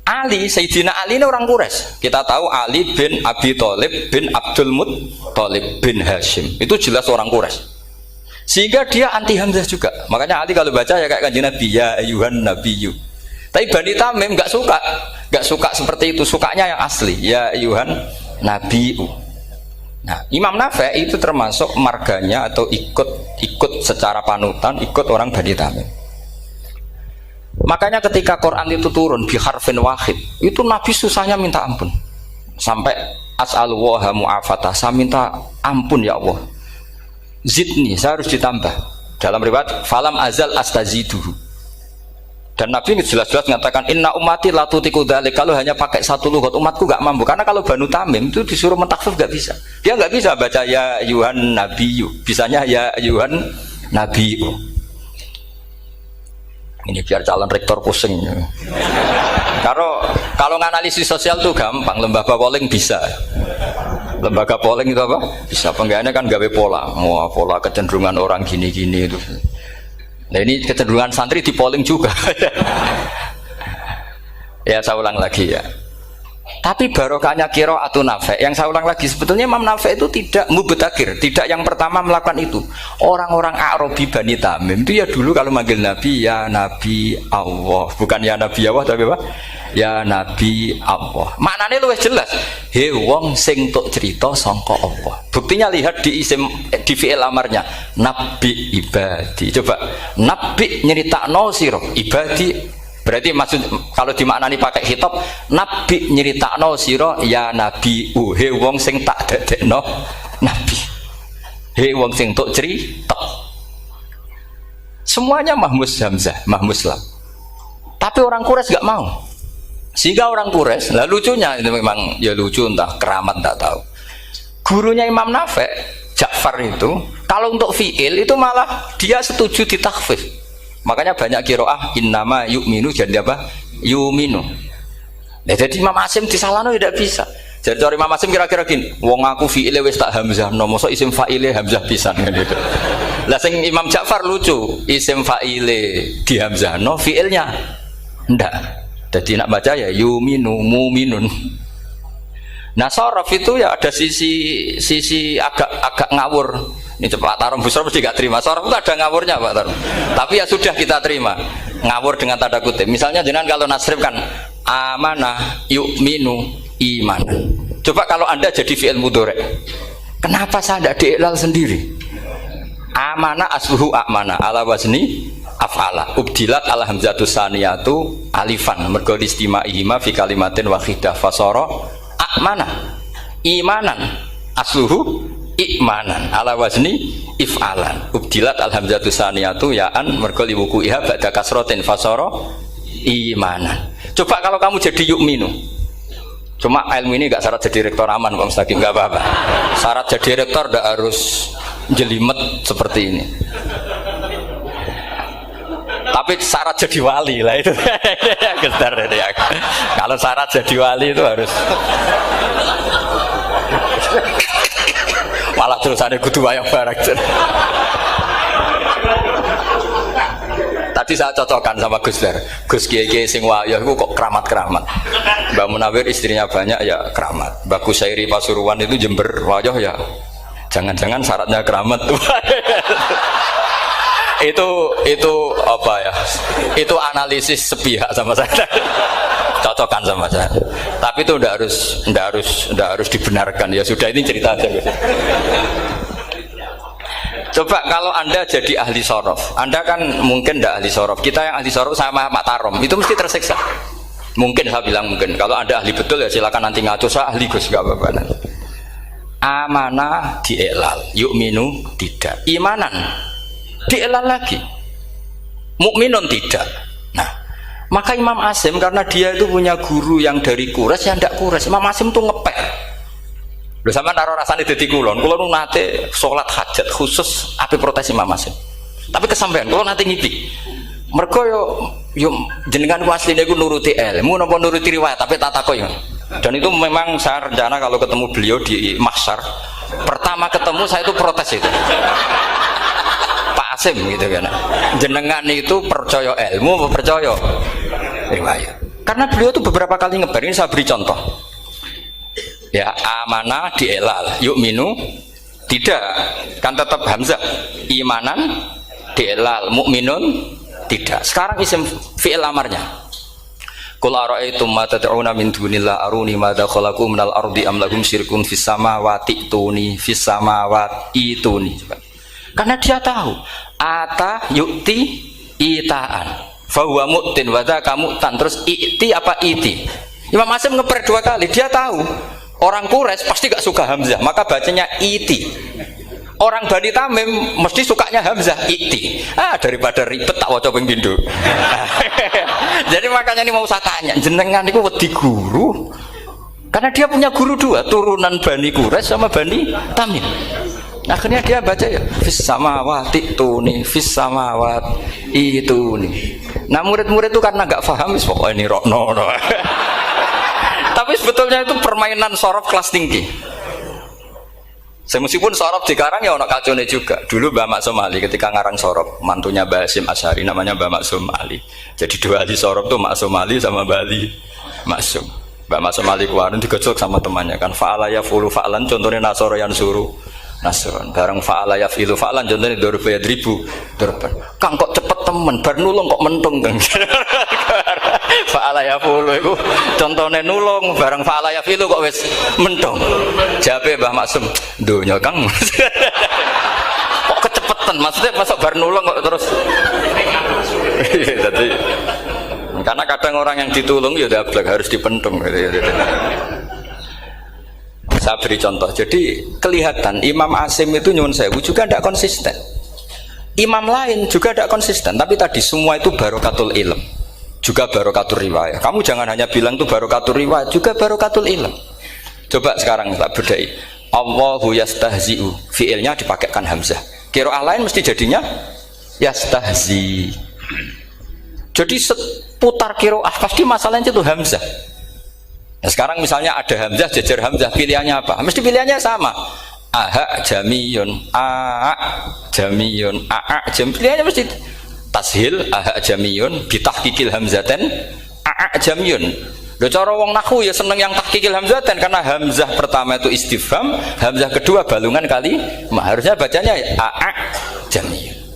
Ali, Sayyidina Ali ini orang Quraisy. Kita tahu Ali bin Abi Thalib bin Abdul Muttalib bin Hashim. Itu jelas orang Quraisy. Sehingga dia anti hamzah juga. Makanya Ali kalau baca ya kayak Kanjeng Nabi, ya ayyuhan nabiyyu. Tapi Bani Tamim nggak suka seperti itu. Sukanya yang asli, ya ayyuhan nabiyyu. Nah, Imam Nafi itu termasuk marganya atau ikut secara panutan, ikut orang Bani Tamim. Makanya ketika Quran itu turun bi harfin wahid, itu Nabi susahnya minta ampun. Sampai as'alullaha mu'afatah, saya minta ampun ya Allah. Zidni, saya harus ditambah. Dalam riwayat falam azal astaziduhu. Dan Nabi jelas-jelas mengatakan inna ummati la tutiku dzalik. Kalau hanya pakai satu lughat umatku gak mampu. Karena kalau Banu Tamim itu disuruh mentakhfif gak bisa. Dia gak bisa baca ya ayyuhan nabiyyu. Bisanya ya ayyuhan nabiyyu. Ini biar calon rektor pusing. Kalau nganalisis sosial tuh gampang, lembaga polling bisa. Lembaga polling itu apa? Bisa, penggawaannya kan gawe pola, mau pola kecenderungan orang gini-gini itu. Nah, ini kecenderungan santri di polling juga. Ya, saya ulang lagi ya. Tapi barokahnya qiraatun Nafi', yang saya ulang lagi, sebetulnya Imam Nafi' itu tidak mubtagir, tidak yang pertama melakukan itu. Orang-orang Arabi Bani Tamim itu ya dulu kalau manggil Nabi ya Nabi Allah, bukan ya Nabi Allah tapi apa? Ya Nabi Allah. Maknanya luwih jelas. He wong sing tok cerita sangka Allah. Buktinya lihat di isim di fi'il amarnya. Nabi ibadi. Coba nabi nyeritakno sira ibadi. Berarti maksud kalau dimaknani pakai khitab, nabi nyeritakno sira ya nabi he wong sing tak dadekno nabi. He wong sing tok cerita. Semuanya mahmus hamzah, mahmus lam. Tapi orang Quraisy gak mau. Sehingga orang Quraisy, lah lucunya itu memang ya lucu entah keramat tak tahu. Gurunya Imam Nafi', Ja'far itu, kalau untuk fi'il itu malah dia setuju ditakhfif. Makanya banyak qiraah innama yu'minu jadi apa? Yu'minu. Nah, jadi Imam Asim disalahno tidak bisa. Jadi cara Imam Asim kira-kira gini, wong aku fi'ile wis tak hamzah, no mosok isim fa'ile hamzah pisan gitu. Lah sing Imam Ja'far lucu, isim fa'ile di hamzah, no fi'ilnya ndak. Jadi nak baca ya yuminu muminun. Nah sorof itu ya ada sisi agak ngawur. Ini Pak Tarom Busro mesti gak terima. Sorof itu ada ngawurnya Pak Tarom. Tapi ya sudah kita terima. Ngawur dengan tanda kutip. Misalnya jangan kalau nasrif kan amanah yu'minu imanan. Coba kalau Anda jadi fi'il mudhari'. Kenapa saya tidak diiklal sendiri? Amanah asluhu amana ala wazni af'ala ubdilat al hamzatu saniyatu alifan mergo istimaihima fi kalimatin wahidah fasara amana imanan asluhu imanan ala wazni if'alan ubdilat al hamzatu saniyatu ya'an mergo liwuku iha ba'da kasrotin fasara imanan. Coba kalau kamu jadi yu'minu, cuma ilmu ini gak syarat jadi rektor aman Pak Mustaqim, gak apa-apa. Syarat jadi rektor gak harus jelimet seperti ini. Tapi syarat jadi wali lah itu. Gestar ya. Kalau syarat jadi wali itu harus Malah terus ada kudu wayang barang. Tadi saya cocokkan sama Gus Dar. Gus Kiai sing wayah itu kok keramat-keramat. Mbak Munawir istrinya banyak ya keramat. Mbak Kusairi Pasuruan itu Jember wayah ya. Jangan-jangan syaratnya keramat tuh. itu apa ya? Itu analisis sepihak sama saya. Cocokkan sama saya. Tapi itu ndak harus dibenarkan. Ya sudah, ini cerita aja. Coba kalau Anda jadi ahli sorof, Anda kan mungkin tidak ahli sorof. Kita yang ahli sorof sama Pak Tarom itu mesti tersiksa. Mungkin saya bilang mungkin. Kalau Anda ahli betul ya silakan nanti ngaco, saya ahli Gus, nggak apa-apa. Amanah dielal, yu'minu tidak. Imanan dielal lagi, mukminun tidak. Nah, maka Imam Asim karena dia itu punya guru yang dari Quraisy yang tidak Quraisy. Imam Asim tuh ngepek. Lho sama naro rasane dadi kulon nate salat hajat khusus ape protes Imam Asim. Tapi kesampean kulon nate ngipi. Mergo yo jenengan asline iku nuruti ilmu napa nuruti riwayat, tapi tak takok yo. Dan itu memang saya rencana kalau ketemu beliau di mahsyar, pertama ketemu saya itu protes itu. Pak Asim gitu kan. Jenengan itu percaya ilmu apa percaya riwayat? Karena beliau itu beberapa kali ngebar, ini saya beri contoh. Ya, amanah dielal, yu'minu tidak, kan tetap hamzah. Imanan dielal, mukminun tidak. Sekarang isim fi'il amarnya. Qul ara'aytum ma tad'una min dunillah aruni madza khalaqu minal ardi am lahum syirkun fis samawati tuni fis samawati tuni. Karena dia tahu ata yu'ti itaan fa huwa mu'tin wa dzaka mu'tan. Terus i'ti apa iti? Imam Asim ngeper dua kali, dia tahu orang Quraisy pasti gak suka hamzah, maka bacanya iti. Orang Bani Tamim mesti sukanya hamzah, iti. Daripada ribet tak waca ping pindho. Jadi makanya ini mau saya tanya, jenengan niku wedi guru? Karena dia punya guru dua, turunan Bani Quraisy sama Bani Tamim. Akhirnya dia baca ya fis samawati tuni fis samawati ituni. Nah murid-murid itu karena gak paham, pokoknya ini rokno. Tapi sebetulnya itu permainan sorof kelas tinggi. Meskipun sorof di Karang ya ono kacone juga. Dulu Mbak Maksum Ali ketika ngarang sorof, mantunya Mbak Hasyim Asy'ari namanya Mbak Maksum Ali. Jadi dua ahli sorof tuh Maksum Ali sama Mbak Ali Maksum. Mbak Maksum Ali kemarin digojok sama temannya kan. Fa'ala yafulu fa'lan, contohnya nasoro yang suruh nasron. Bareng fa'ala yafilu fa'lan, contohnya dorba yadribu dorban. Kang kok cepet temen, bar nulung kok mentung kang. Fa'ala yafulu itu contohnya nulung, bareng fa'ala yafilu kok wis mentung. Jabe Mbah Maksum, donya kang. Kok kecepetan, maksudnya masuk bar nulung kok terus. Jadi karena kadang orang yang ditulung ya dablek harus dipentung gitu. Saya beri contoh. Jadi kelihatan Imam Asim itu nyuwun sewu juga tidak konsisten. Imam lain juga tidak konsisten. Tapi tadi semua itu barokatul ilm, juga barokatul riwayat. Kamu jangan hanya bilang itu barokatul riwayat, juga barokatul ilm. Coba sekarang tak bedai. Allahu yastahzi'u, fiilnya dipakaikan hamzah. Qiraah lain mesti jadinya yastahzi. Jadi seputar qiraah pasti masalahnya itu hamzah. Nah, sekarang misalnya ada hamzah jajar hamzah, pilihannya apa? Mesti pilihannya sama. Aha jamiyun, a jamiyun, a jam. Pilihannya mesti tashil aha jamiyun, bitahqiqil hamzaten a jamiyun. Lho cara wong nahwu ya seneng yang tahqiqil hamzaten karena hamzah pertama itu istifham, hamzah kedua balungan kali. Harusnya bacanya a jamiyun.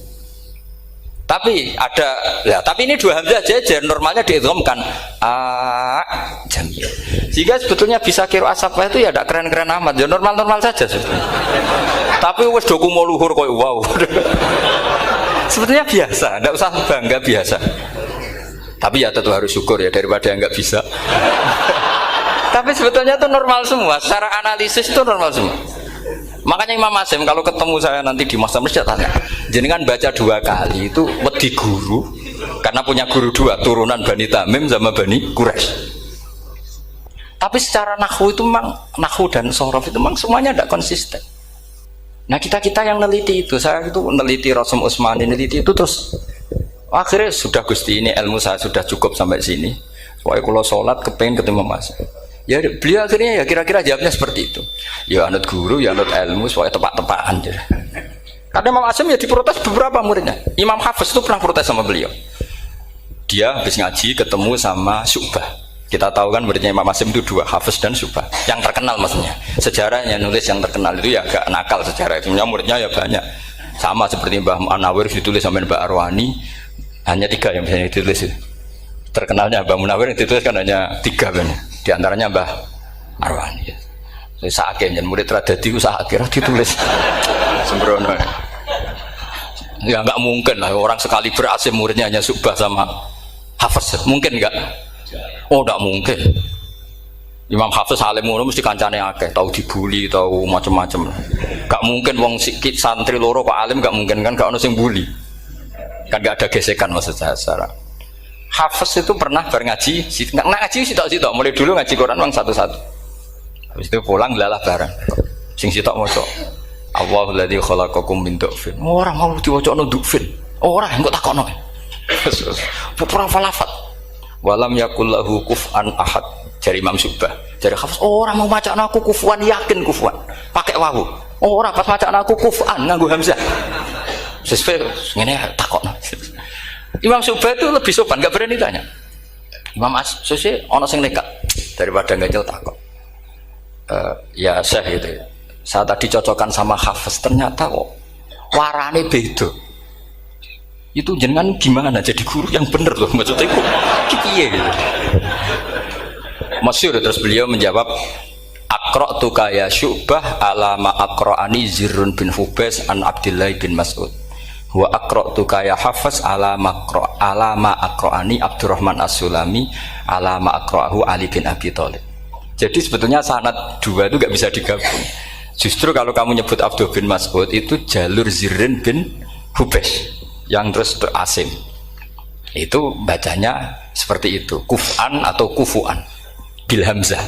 Tapi ada, ya, tapi ini dua hamzah jajar, normalnya diidghamkan a jamiyun. Sehingga sebetulnya bisa qiraah safah itu ya tidak keren-keren amat, ya normal-normal saja sebetulnya. Tapi wis do kumo luhur koyo wow. Sebetulnya biasa, tidak usah bangga, biasa. Tapi ya tentu harus syukur ya daripada yang nggak bisa. Tapi sebetulnya itu normal semua, secara analisis itu normal semua. Makanya Imam Asim kalau ketemu saya nanti di masa masjid tanya, jenengan baca dua kali itu wedi guru karena punya guru dua, turunan Bani Tamim sama Bani Quraisy. Tapi secara nahwu itu memang nahwu dan sorof itu memang semuanya tidak konsisten. Nah kita yang neliti itu, saya itu neliti Rasul Utsmani, neliti itu terus akhirnya sudah Gusti ini ilmu saya sudah cukup sampai sini. Soalnya kalau sholat kepengen ketemu Mas. Ya beliau akhirnya ya kira-kira jawabnya seperti itu. Ya anut guru, ya anut ilmu, soalnya tepak-tepakan. Karena Imam Asim ya diprotes beberapa muridnya. Imam Hafiz itu pernah protes sama beliau. Dia habis ngaji ketemu sama Syu'bah. Kita tahu kan muridnya Imam Asim itu dua, Hafiz dan Syu'bah. Yang terkenal maksudnya. Sejarahnya nulis yang terkenal itu ya agak nakal sejarah. Sebenarnya muridnya ya banyak. Sama seperti Mbah Munawir ditulis sama Mbah Arwani. Hanya 3 yang bisa ditulis. Terkenalnya Mbah Munawir yang ditulis kan hanya 3 benar. Di antaranya Mbah Arwani. Saya sakit, murid tradadi usaha akhirnya ditulis sembrono. Ya nggak mungkin lah orang sekali berhasil muridnya hanya Syu'bah sama Hafiz. Mungkin nggak? Oh nggak mungkin. Imam Hafiz alim ngono mesti kancane akeh, tahu dibully, tahu macam-macam. Nggak mungkin wong sikit santri loro kok alim, nggak mungkin kan, nggak ono sing bully. Kan nggak ada gesekan maksud saya secara. Hafiz itu pernah ngaji, nggak ngaji sitok-sitok, mulai dulu ngaji Quran bang satu-satu. Habis itu pulang lalah bareng. Sing sitok maca. Allahul ladzi khalaqakum min du'fin. Ora mau diwacana du'fin. Ora engko takokno. Pura falafat. Walam yakul lahu kuf'an ahad. Jari Imam Syu'bah. Jari Hafiz, ora mau macana aku kufuan, yakin kufuan. Pakai wawu. Ora pas macana aku kuf'an nganggo hamzah. Sesuai ngene takokno. Imam Syu'bah itu lebih sopan, enggak berani tanya. Imam As-Susi ana sing nekat daripada ngajel takok. Ya Syekh gitu ya. Saya tadi cocokkan sama Hafiz, ternyata kok warane beda. Itu jenengan gimana jadi guru yang bener loh, maksudnya kok piye gitu. Masyhur terus beliau menjawab, Aqra'tu ya Syu'bah ala ma aqra'ani Zirrun bin Hubais an Abdillah bin Mas'ud. Wa aqra'tu ya Hafiz ala ma aqra'ani Abdurrahman As-Sulami ala ma aqra'ahu Ali bin Abi Thalib. Jadi sebetulnya sanad dua itu gak bisa digabung. Justru kalau kamu nyebut Abdul bin Mas'ud itu jalur Zirrin bin Hubais yang terus Asim. Itu bacanya seperti itu, kuf'an atau kufu'an bil hamzah.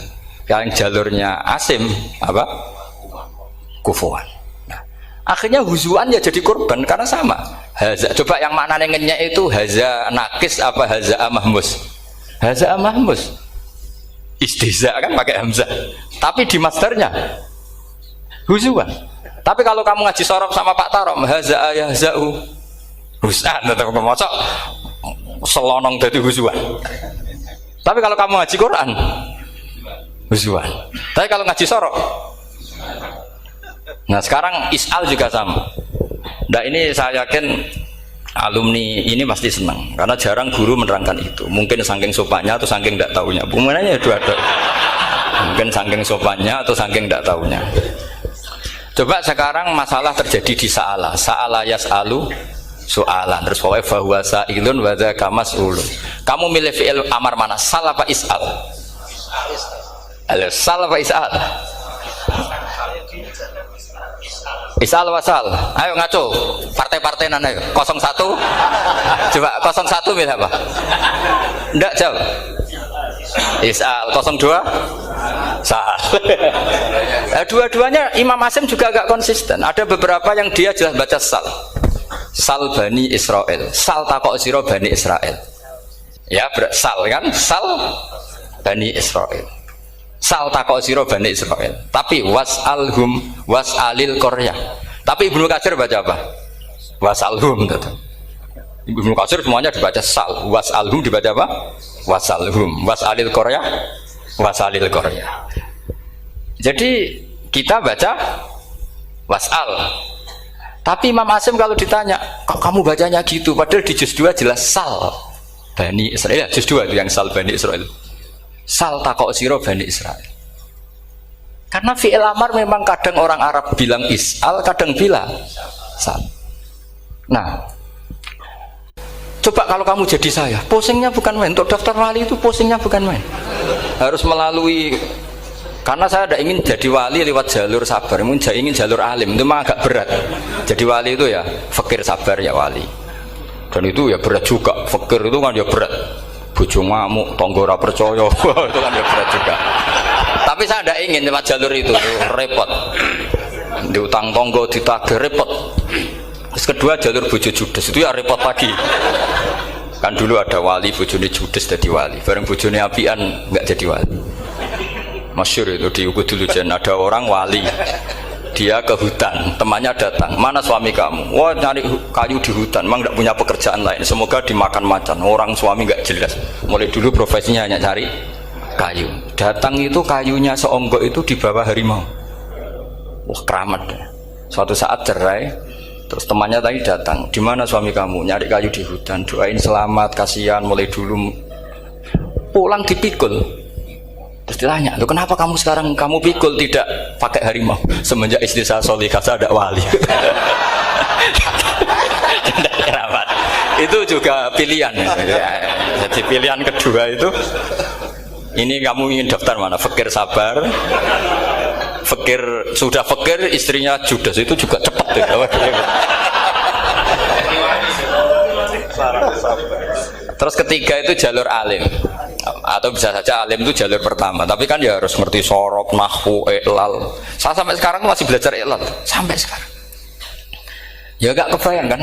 Yang jalurnya Asim apa? Kufu'an. Nah, akhirnya huzuan ya jadi korban karena sama. Haza, coba yang maknanya ngenyek itu haza nakis apa haza mahmus? Haza mahmus. Istihza kan pakai hamzah. Tapi di masdarnya huzuan. Tapi kalau kamu ngaji sorof sama Pak Tarom, haza yahza'u husan atau mosok selonong dari huzuan. Tapi kalau kamu ngaji Quran huzuan. Tapi kalau ngaji sorof. Nah sekarang is'al juga sama. Nah ini saya yakin alumni ini pasti senang karena jarang guru menerangkan itu. Mungkin saking sopannya atau saking tidak tahunya. Bagaimana dua-dua. Mungkin saking sopannya atau saking tidak tahunya. Coba sekarang masalah terjadi di Sa'ala yas'alu soalan terus pokoknya bahwa sa'ilun wa dzaka mas'ulun. Kamu milih fi'il amar mana? Sal apa is'al? Sal apa is'al? Is'al wasal. Ayo ngaco. Partai-partai nana ayo. 01. Coba 01 milih apa? Enggak jawab. Is'al 02. Sal. Dua-duanya Imam Asim juga agak konsisten. Ada beberapa yang dia jelas baca sal. Sal Bani Israel. Sal takok sira Bani Israel. Ya, sal kan? Sal Bani Israel. Sal takok sira Bani Israel. Tapi was'alhum was'alil qaryah. Tapi Ibnu Katsir baca apa? Was'alhum tetap. Ibnu Katsir semuanya dibaca sal. Was'alhum dibaca apa? Was'alhum. Was'alil qaryah. Was'alil qaryah. Jadi kita baca was'al. Tapi Imam Asim kalau ditanya, kok kamu bacanya gitu? Padahal di juz 2 jelas sal Bani Israel. Juz 2 itu yang sal Bani Israel. Sal takok siro Bani Israel. Karena fi'il amar memang kadang orang Arab bilang is'al, kadang bilang sal. Nah, coba kalau kamu jadi saya, pusingnya bukan main. Untuk daftar wali itu pusingnya bukan main. Harus melalui. Karena saya tidak ingin jadi wali lewat jalur sabar, ingin jalur alim, itu memang agak berat. Jadi wali itu ya fakir sabar ya wali. Dan itu ya berat juga, fakir itu kan ya berat. Bojo ngamuk, tangga ora percaya, itu kan ya berat juga. Tapi saya tidak ingin lewat jalur itu repot. Diutang tangga ditagih repot. Terus kedua jalur bojo judes itu ya repot lagi. Kan dulu ada wali bojone judes jadi wali, bareng bojone apian nggak jadi wali. Masyhur itu di Ukudulujan ada orang wali. Dia ke hutan, temannya datang. Mana suami kamu? Wah, nyari kayu di hutan. Memang tidak punya pekerjaan lain. Semoga dimakan macan. Orang suami nggak jelas. Mulai dulu profesinya hanya cari kayu. Datang itu kayunya seonggok itu di bawah harimau. Wah, keramat. Suatu saat cerai. Terus temannya tadi datang. Di mana suami kamu? Nyari kayu di hutan. Doain selamat, kasihan. Mulai dulu pulang dipikul. Terus ditanya, loh kenapa kamu sekarang kamu pikul tidak pakai harimau? Semenjak istri saya solihah, saya ada wali. Keramat. Itu juga pilihan. Jadi pilihan kedua itu, ini kamu ingin daftar mana? Fakir sabar, fakir sudah fakir, istrinya judes, itu juga cepat. Terus ketiga itu jalur alim, atau bisa saja alim itu jalur pertama, tapi kan ya harus ngerti sorok, nahwu, i'lal. Saya sampai sekarang masih belajar i'lal sampai sekarang. Ya gak kebayang kan?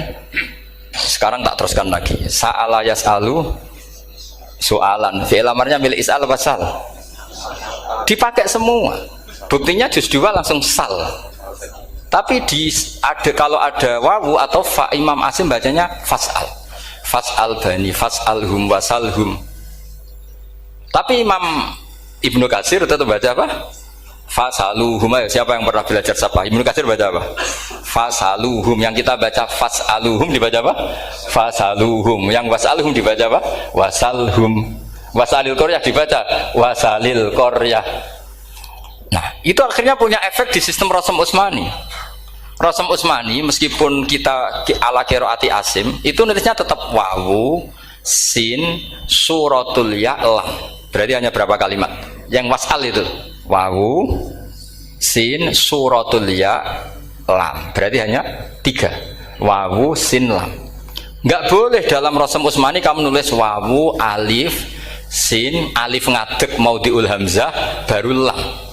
Sekarang tak teruskan lagi. Sa'ala yas'alu soalan. Fi'il amarnya milik is'al wasal. Dipakai semua. Buktinya juz 2 langsung sal. Tapi kalau ada wawu atau fa, Imam Asim bacanya fas'al. Fas'al bani, fas'alhum wasalhum. Tapi Imam Ibnu Katsir tetap baca apa? Fasaluhum. Siapa yang pernah belajar sapa? Ibnu Katsir baca apa? Fasaluhum. Yang kita baca fasaluhum dibaca apa? Fasaluhum. Yang wasalhum dibaca apa? Wasalhum. Wasalil qaryah dibaca wasalil qaryah. Nah, itu akhirnya punya efek di sistem Rasam Utsmani. Rasam Utsmani meskipun kita ala qiraati Asim, itu nulisnya tetap wawu, sin, suratul ya, lam. Berarti hanya berapa kalimat? Yang wasal itu wawu, sin, suratul ya, lam. Berarti hanya 3. Wawu, sin, lam. Nggak boleh dalam Rasam Utsmani kamu nulis wawu, alif, sin, alif ngadeg maudhi'ul hamzah baru lam.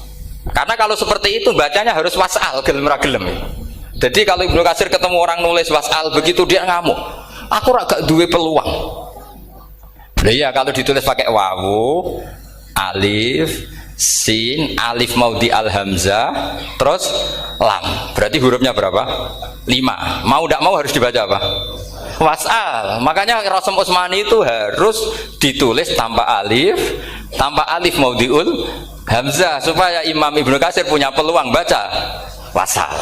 Karena kalau seperti itu bacanya harus wasal, gelem ra gelem. Jadi kalau Ibnu Katsir ketemu orang nulis wasal begitu dia ngamuk. Aku gak duwe peluang. Nah, iya kalau ditulis pakai wawu, alif, sin, alif maudhi al hamzah, terus lam. Berarti hurufnya berapa? 5. Mau tidak mau harus dibaca apa? Wasal. Makanya Rasam Utsmani itu harus ditulis tanpa alif maudhiul hamzah supaya Imam Ibnu Katsir punya peluang baca wasal.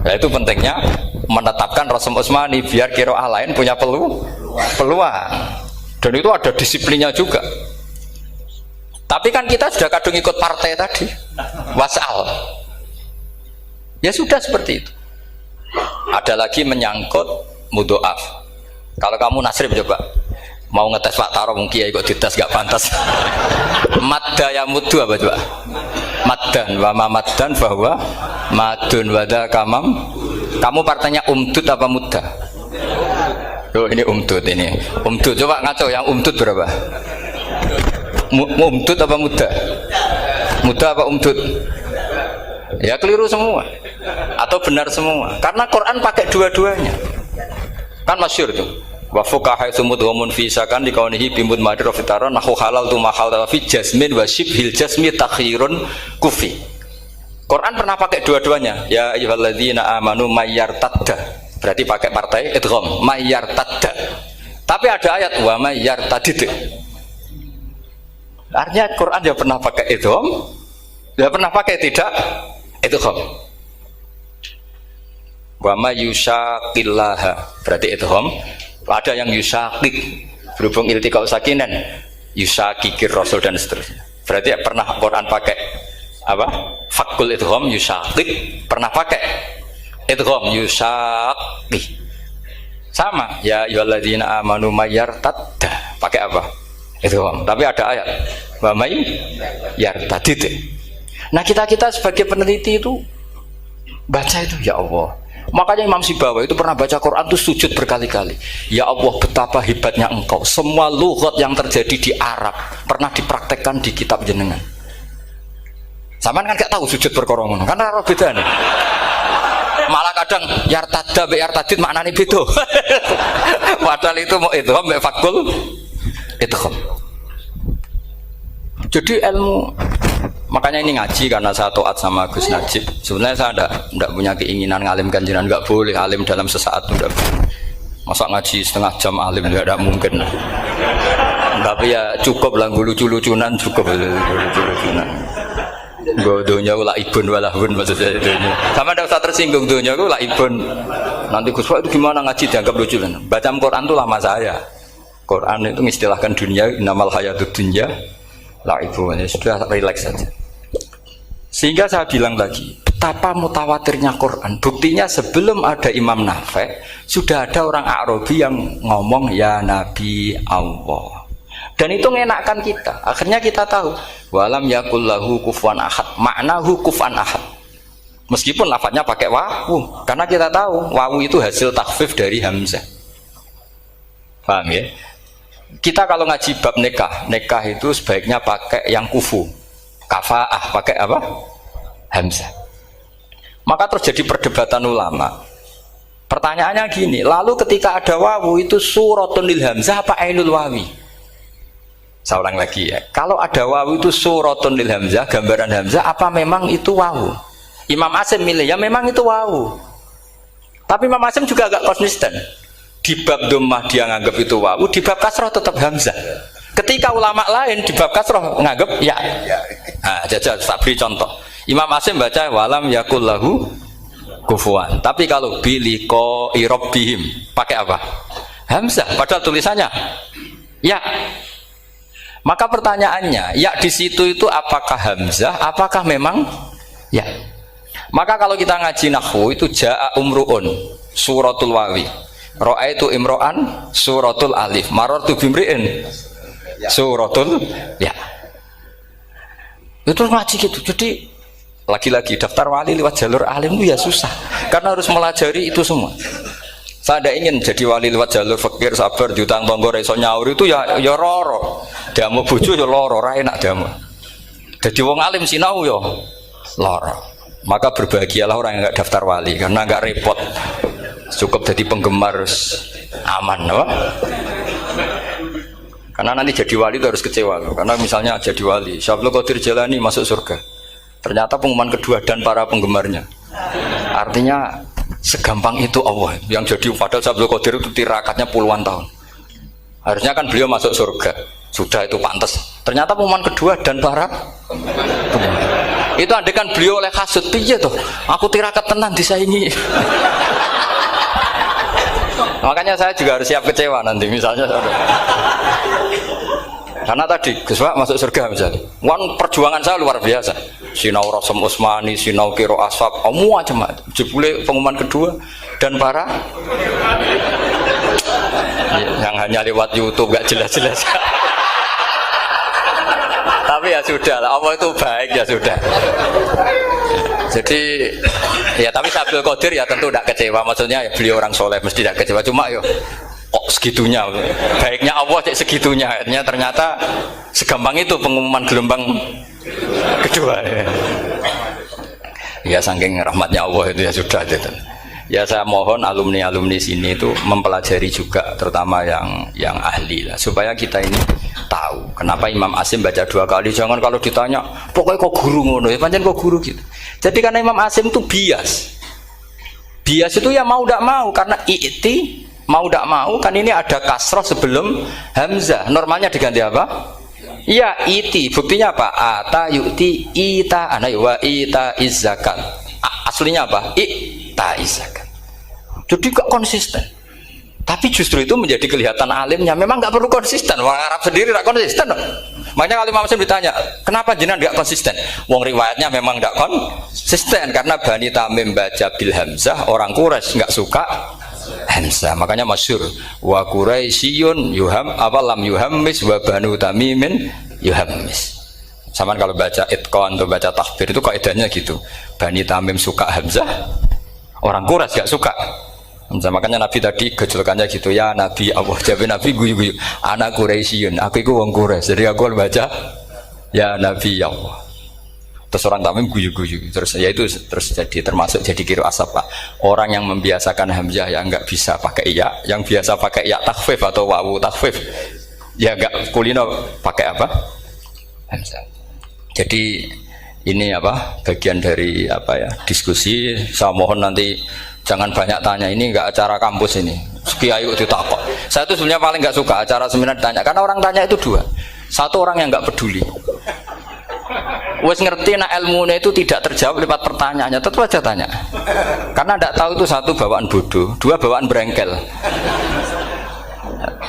Nah, itu pentingnya menetapkan Rasam Utsmani biar qiraah lain punya peluang. Dan itu ada disiplinnya juga. Tapi kan kita sudah kadung ikut partai tadi, wasal. Ya sudah seperti itu. Ada lagi menyangkut mudhoaf. Kalau kamu nasrib coba mau ngetes Pak Taro mungkin ya ikut dites gak pantas. Madda ya mudhu apa coba? Maddan wa ma maddan bahwa madun wada kamam. Kamu partainya umdud apa mudda? Oh ini umdud ini. Umdud coba ngaco yang umdud berapa? Umdud apa mudda? Mudda apa umdud? Ya keliru semua atau benar semua. Karena Quran pakai dua-duanya. Kan masyhur tuh. Wa fuqaha sumudhumun fi sakan di kaunihi bimud madir fitara nahu halal tu mahal fi jasmin wa shibhil jasmi takhirun kufi. Quran pernah pakai dua-duanya. Ya ayyuhalladzina amanu mayyartadda. Berarti pakai partai idgham mayyartadda. Tapi ada ayat wa mayyartadid. Artinya Quran dia pernah pakai idgham, dia pernah pakai tidak idgham. Wa mayyushaqillaha berarti idgham. Ada yang yusakik berhubung iltiqau sakinan yusakikir rasul dan seterusnya. Berarti ya pernah Quran pakai apa? Fakul idgham yusakik, pernah pakai idgham yusakik. Sama ya ayyuhalladzina amanu mayyartadda pakai apa? Idgham. Tapi ada ayat wa may yartadid. Nah, kita sebagai peneliti itu baca itu ya Allah. Makanya Imam Sibawi itu pernah baca Quran itu sujud berkali-kali. Ya Allah betapa hebatnya engkau. Semua lughat yang terjadi di Arab pernah dipraktekkan di kitab jenengan. Zaman kan gak tahu sujud berkorongan karena Arab beda nih. Malah kadang yartada be yartadid maknanya beda. Padahal itu mau idgham be fakul idgham. Jadi ilmu Makanya ini ngaji karena saya taat sama Gus Najib. Sebenarnya saya enggak punya keinginan ngalimkan jenengan, enggak boleh alim dalam sesaat udah. Masa ngaji setengah jam alim enggak ada mungkin. Tapi ya cukup lah lucu-lucunan cukup lucu-lucunan. Donya ula ibun walahun maksudnya itu. Sama enggak usah tersinggung donya ula ibun. Nanti Gus Pak itu gimana ngaji dianggap lucu kan? Baca Quran itu lama saya. Quran itu mengistilahkan dunia inamal hayatud dunya la ibu, sudah relax saja. Sehingga saya bilang lagi, betapa mutawatirnya Quran. Buktinya sebelum ada Imam Nafi' sudah ada orang Arabi yang ngomong ya Nabi Allah. Dan itu ngenakkan kita. Akhirnya kita tahu walam yakullahu kufuwan ahad. Maknahu kufuwan ahad. Meskipun lafadznya pakai wawu, karena kita tahu wawu itu hasil takhfif dari hamzah. Paham ya? Kita kalau ngaji bab nikah itu sebaiknya pakai yang kufu, kafaah, pakai apa? Hamzah. Maka terjadi perdebatan ulama. Pertanyaannya gini, lalu ketika ada wawu itu suratun lil hamzah apa ainul wawi? Saya ulang lagi ya. Kalau ada wawu itu suratun lil hamzah, gambaran hamzah, apa memang itu wawu? Imam Asim milih ya memang itu wawu. Tapi Imam Asim juga agak konsisten. Di bab dhammah dia nganggap itu wawu, di bab kasroh tetap hamzah. Ketika ulama lain di bab kasroh nganggap ya. Nah, jajal tak beri contoh. Imam Asim baca walam yakul lahu kufuwan. Tapi kalau biliko irobihim pakai apa? Hamzah. Padahal tulisannya ya. Maka pertanyaannya, ya di situ itu apakah hamzah? Apakah memang ya? Maka kalau kita ngaji nahwu itu jaa umruun suratul wawi. Ra'aitu imro'an suratul alif, marartu bimri'in suratul ya. Itu ngaji gitu. Jadi lagi-lagi daftar wali lewat jalur alim itu ya susah, karena harus melajari itu semua. Saya tidak ingin jadi wali lewat jalur fakir, sabar, diutang tonggo, reso nyaur itu ya roro. Damu bojo ya loro, ra enak damu. Jadi wong alim sinau ya loro. Maka berbahagialah orang yang enggak daftar wali karena enggak repot. Cukup jadi penggemar aman, apa? Karena nanti jadi wali itu harus kecewa loh. Karena misalnya jadi wali, Syabul Qadir Jalani masuk surga. Ternyata pengumuman kedua dan para penggemarnya. Artinya segampang itu Allah yang jadi. Padahal Syabul Qadir itu tirakatnya puluhan tahun. Harusnya kan beliau masuk surga. Sudah itu pantas. Ternyata pengumuman kedua dan para penggemar. Itu andai kan beliau oleh hasud, piye tuh? Aku tirakat tenan disaingi. Makanya saya juga harus siap kecewa nanti misalnya. Karena tadi Gus Pak masuk surga misalnya. Perjuangan saya luar biasa. Sinau Rasul Utsmani, sinau Kiro Ashab, semua cuma jebule pengumuman kedua dan para yang hanya lewat YouTube gak jelas-jelas. Tapi ya sudah lah, Allah itu baik ya sudah. Jadi ya tapi Syabul Qadir ya tentu tidak kecewa, maksudnya ya beliau orang soleh mesti tidak kecewa, cuma yo kok segitunya baiknya Allah cek segitunya, akhirnya ternyata segampang itu pengumuman gelombang kedua ya saking rahmatnya Allah itu ya sudah gitu. Ya saya mohon alumni-alumni sini itu mempelajari juga, terutama yang ahli lah, supaya kita ini tahu kenapa Imam Asim baca 2 kali. Jangan kalau ditanya pokoknya kok guru ngono ya, pancen kok guru gitu. Jadi karena Imam Asim itu bias itu ya mau tidak mau, karena i'ti mau tidak mau kan ini ada kasroh sebelum hamzah, normalnya diganti apa? Ya iti, buktinya apa? Ata yu'ti ita ana wa ita izzakat. Aslinya apa? Ita izzakat. Jadi gak konsisten. Tapi justru itu menjadi kelihatan alimnya. Memang gak perlu konsisten. Orang Arab sendiri gak konsisten. Makanya kalau Imam Muslim ditanya, kenapa jenengan gak konsisten? Wong riwayatnya memang gak konsisten karena Bani Tamim baca bil hamzah, orang Quraisy gak suka hamzah. Makanya masyhur wa Quraisyun yuham awalam yuhammis wa Banu Tamimin yuhammis. Sama kalau baca itqan atau baca takbir itu kaidahnya gitu. Bani Tamim suka hamzah, orang Quraisy gak suka hamzah. Makanya Nabi tadi gejolkannya gitu, ya Nabi Allah, jawab Nabi guyu-guyu, anak Quraisyun, aku itu wong Quraisy, jadi aku baca ya Nabi ya Allah. Terus orang Tamim guyu-guyu, terus ya itu terus jadi termasuk jadi kiro asap Pak. Orang yang membiasakan hamzah ya nggak bisa pakai ya, yang biasa pakai ya takhfif atau wawu takhfif ya nggak kulino pakai apa? Hamzah. Jadi ini apa bagian dari apa ya diskusi. Saya mohon nanti jangan banyak tanya, ini nggak acara kampus ini. Kiai itu takut. Saya itu sebenarnya paling nggak suka acara seminar ditanya, karena orang tanya itu dua. Satu orang yang nggak peduli, wes ngerti nak ilmunya itu tidak terjawab lewat pertanyaannya, tetap aja tanya. Karena tidak tahu itu satu bawaan bodoh, dua bawaan berengkel.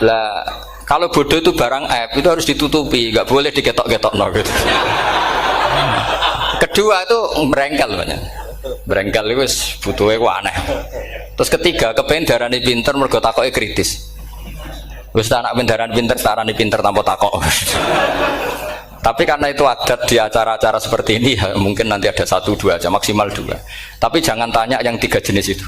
Lah kalau bodoh itu barang aib itu harus ditutupi, nggak boleh diketok-ketok no, gitu. Kedua itu berengkel banyak. Berengkel itu butuhnya ku aneh. Terus ketiga kepengen darani pinter mergo takoke kritis. Wis anak pendaran pinter darani pinter tanpa takok. Tapi karena itu adat di acara-acara seperti ini ya, mungkin nanti ada 1-2 aja, maksimal 2. Tapi jangan tanya yang 3 jenis itu.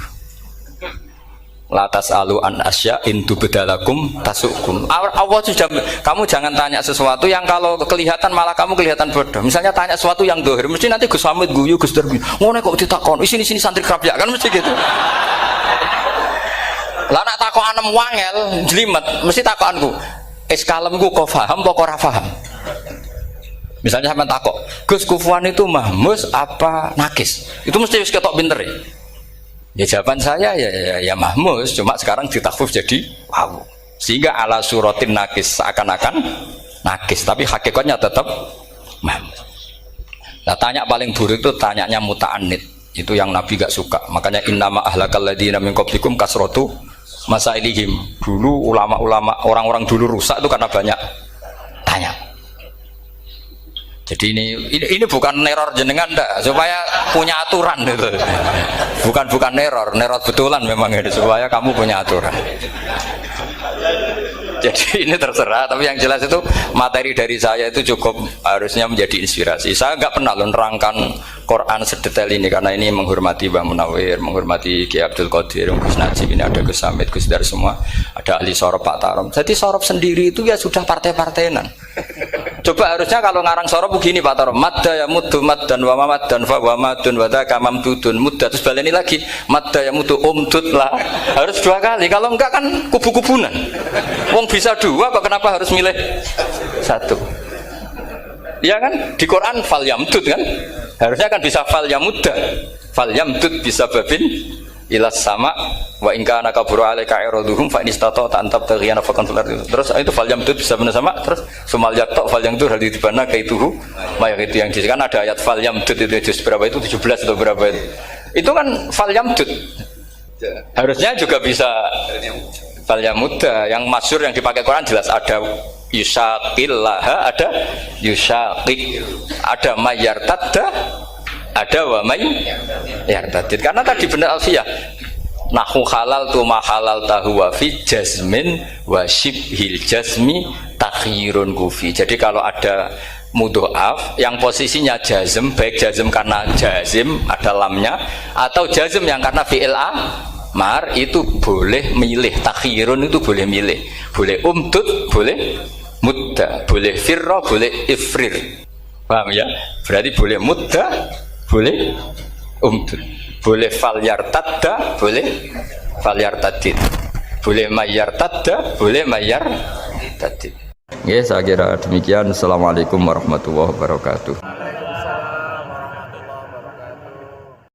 Latas alu an asya intu bedalakum tasukum. Allah sudah, kamu jangan tanya sesuatu yang kalau kelihatan malah kamu kelihatan bodoh. Misalnya tanya sesuatu yang dohir, mesti nanti Gus Hamid guyu Gus Darbi. Ngono kok ditakon, sini santri kerap ya kan mesti gitu. Lah nak takokan nem wangel, jlimet, mesti takokanku. Kalemku kok paham apa ora paham? Misalnya sampean takok, Gus Kufuan itu mahmus apa nakis? Itu mesti wis ketok pinter ya. Ya jawaban saya ya mahmus, cuma sekarang ditakhfif jadi wow. Sehingga ala suratin nakis seakan-akan nakis, tapi hakikatnya tetap mahmus. Nah, tanya paling buruk itu tanyanya muta'annid. Itu yang Nabi gak suka. Makanya innama ahlakal ladzina min qablikum kasratu masailihim. Dulu ulama-ulama orang-orang dulu rusak itu karena banyak tanya. Jadi ini bukan neror jenengan dah, supaya punya aturan gitu. Bukan neror betulan memang itu supaya kamu punya aturan. Jadi ini terserah, tapi yang jelas itu materi dari saya itu cukup harusnya menjadi inspirasi. Saya nggak pernah nerangkan Quran sedetail ini karena ini menghormati Mbah Munawir, menghormati Ki Abdul Qadir, Gus Najib, ini ada Gus Hamid, Gus Dar semua, ada ahli sorop Pak Tarom. Jadi sorop sendiri itu ya sudah partai-partainan. Coba harusnya kalau ngarang sorop begini Pak Tarom, madda ya muddu maddan wa mamaddan fa wa madun wa dzaka mamdudun mudda, terus baleni lagi madda ya muddu umdud lah. Harus 2 kali, kalau enggak kan kubu-kubunan. Wong bisa 2 kok kenapa harus milih 1? Ya kan di Quran fal yamdud kan, harusnya kan bisa fal yamudda, fal yamdud bisa babin ilas sama wa in kana kaburu alaika iraduhum fa inistata ta'antab taghiyana faqan fil ardi. Terus itu fal yamdud bisa benar sama, terus sumal yatta fal yamdud hal ditibana kaituhu mayang itu yang kan ada ayat fal yamdud itu juz berapa itu 17 atau berapa itu. Itu kan fal yamdud. Harusnya juga bisa fal yamudda. Yang masyhur yang dipakai Quran jelas ada yusaqillaha, ada yusaqik, ada mayartadda, ada wa may yartadid. Karena tadi benar Alfiyah, nahu halal tu ma halal tahu wa fi jazmin wa shibhil jazmi takhirun kufi. Jadi kalau ada mudhoaf yang posisinya jazm, baik jazm karena jazim ada lamnya atau jazm yang karena fi'il amar, itu boleh milih. Takhirun itu boleh milih, boleh umdud, boleh mudda, boleh firra, boleh ifrir. Paham ya? Berarti boleh mudda, boleh umdud, boleh falyartadda, boleh falyartadid, boleh mayyartadda, boleh mayyartadid. Ya, saya kira demikian. Assalamualaikum warahmatullahi wabarakatuh.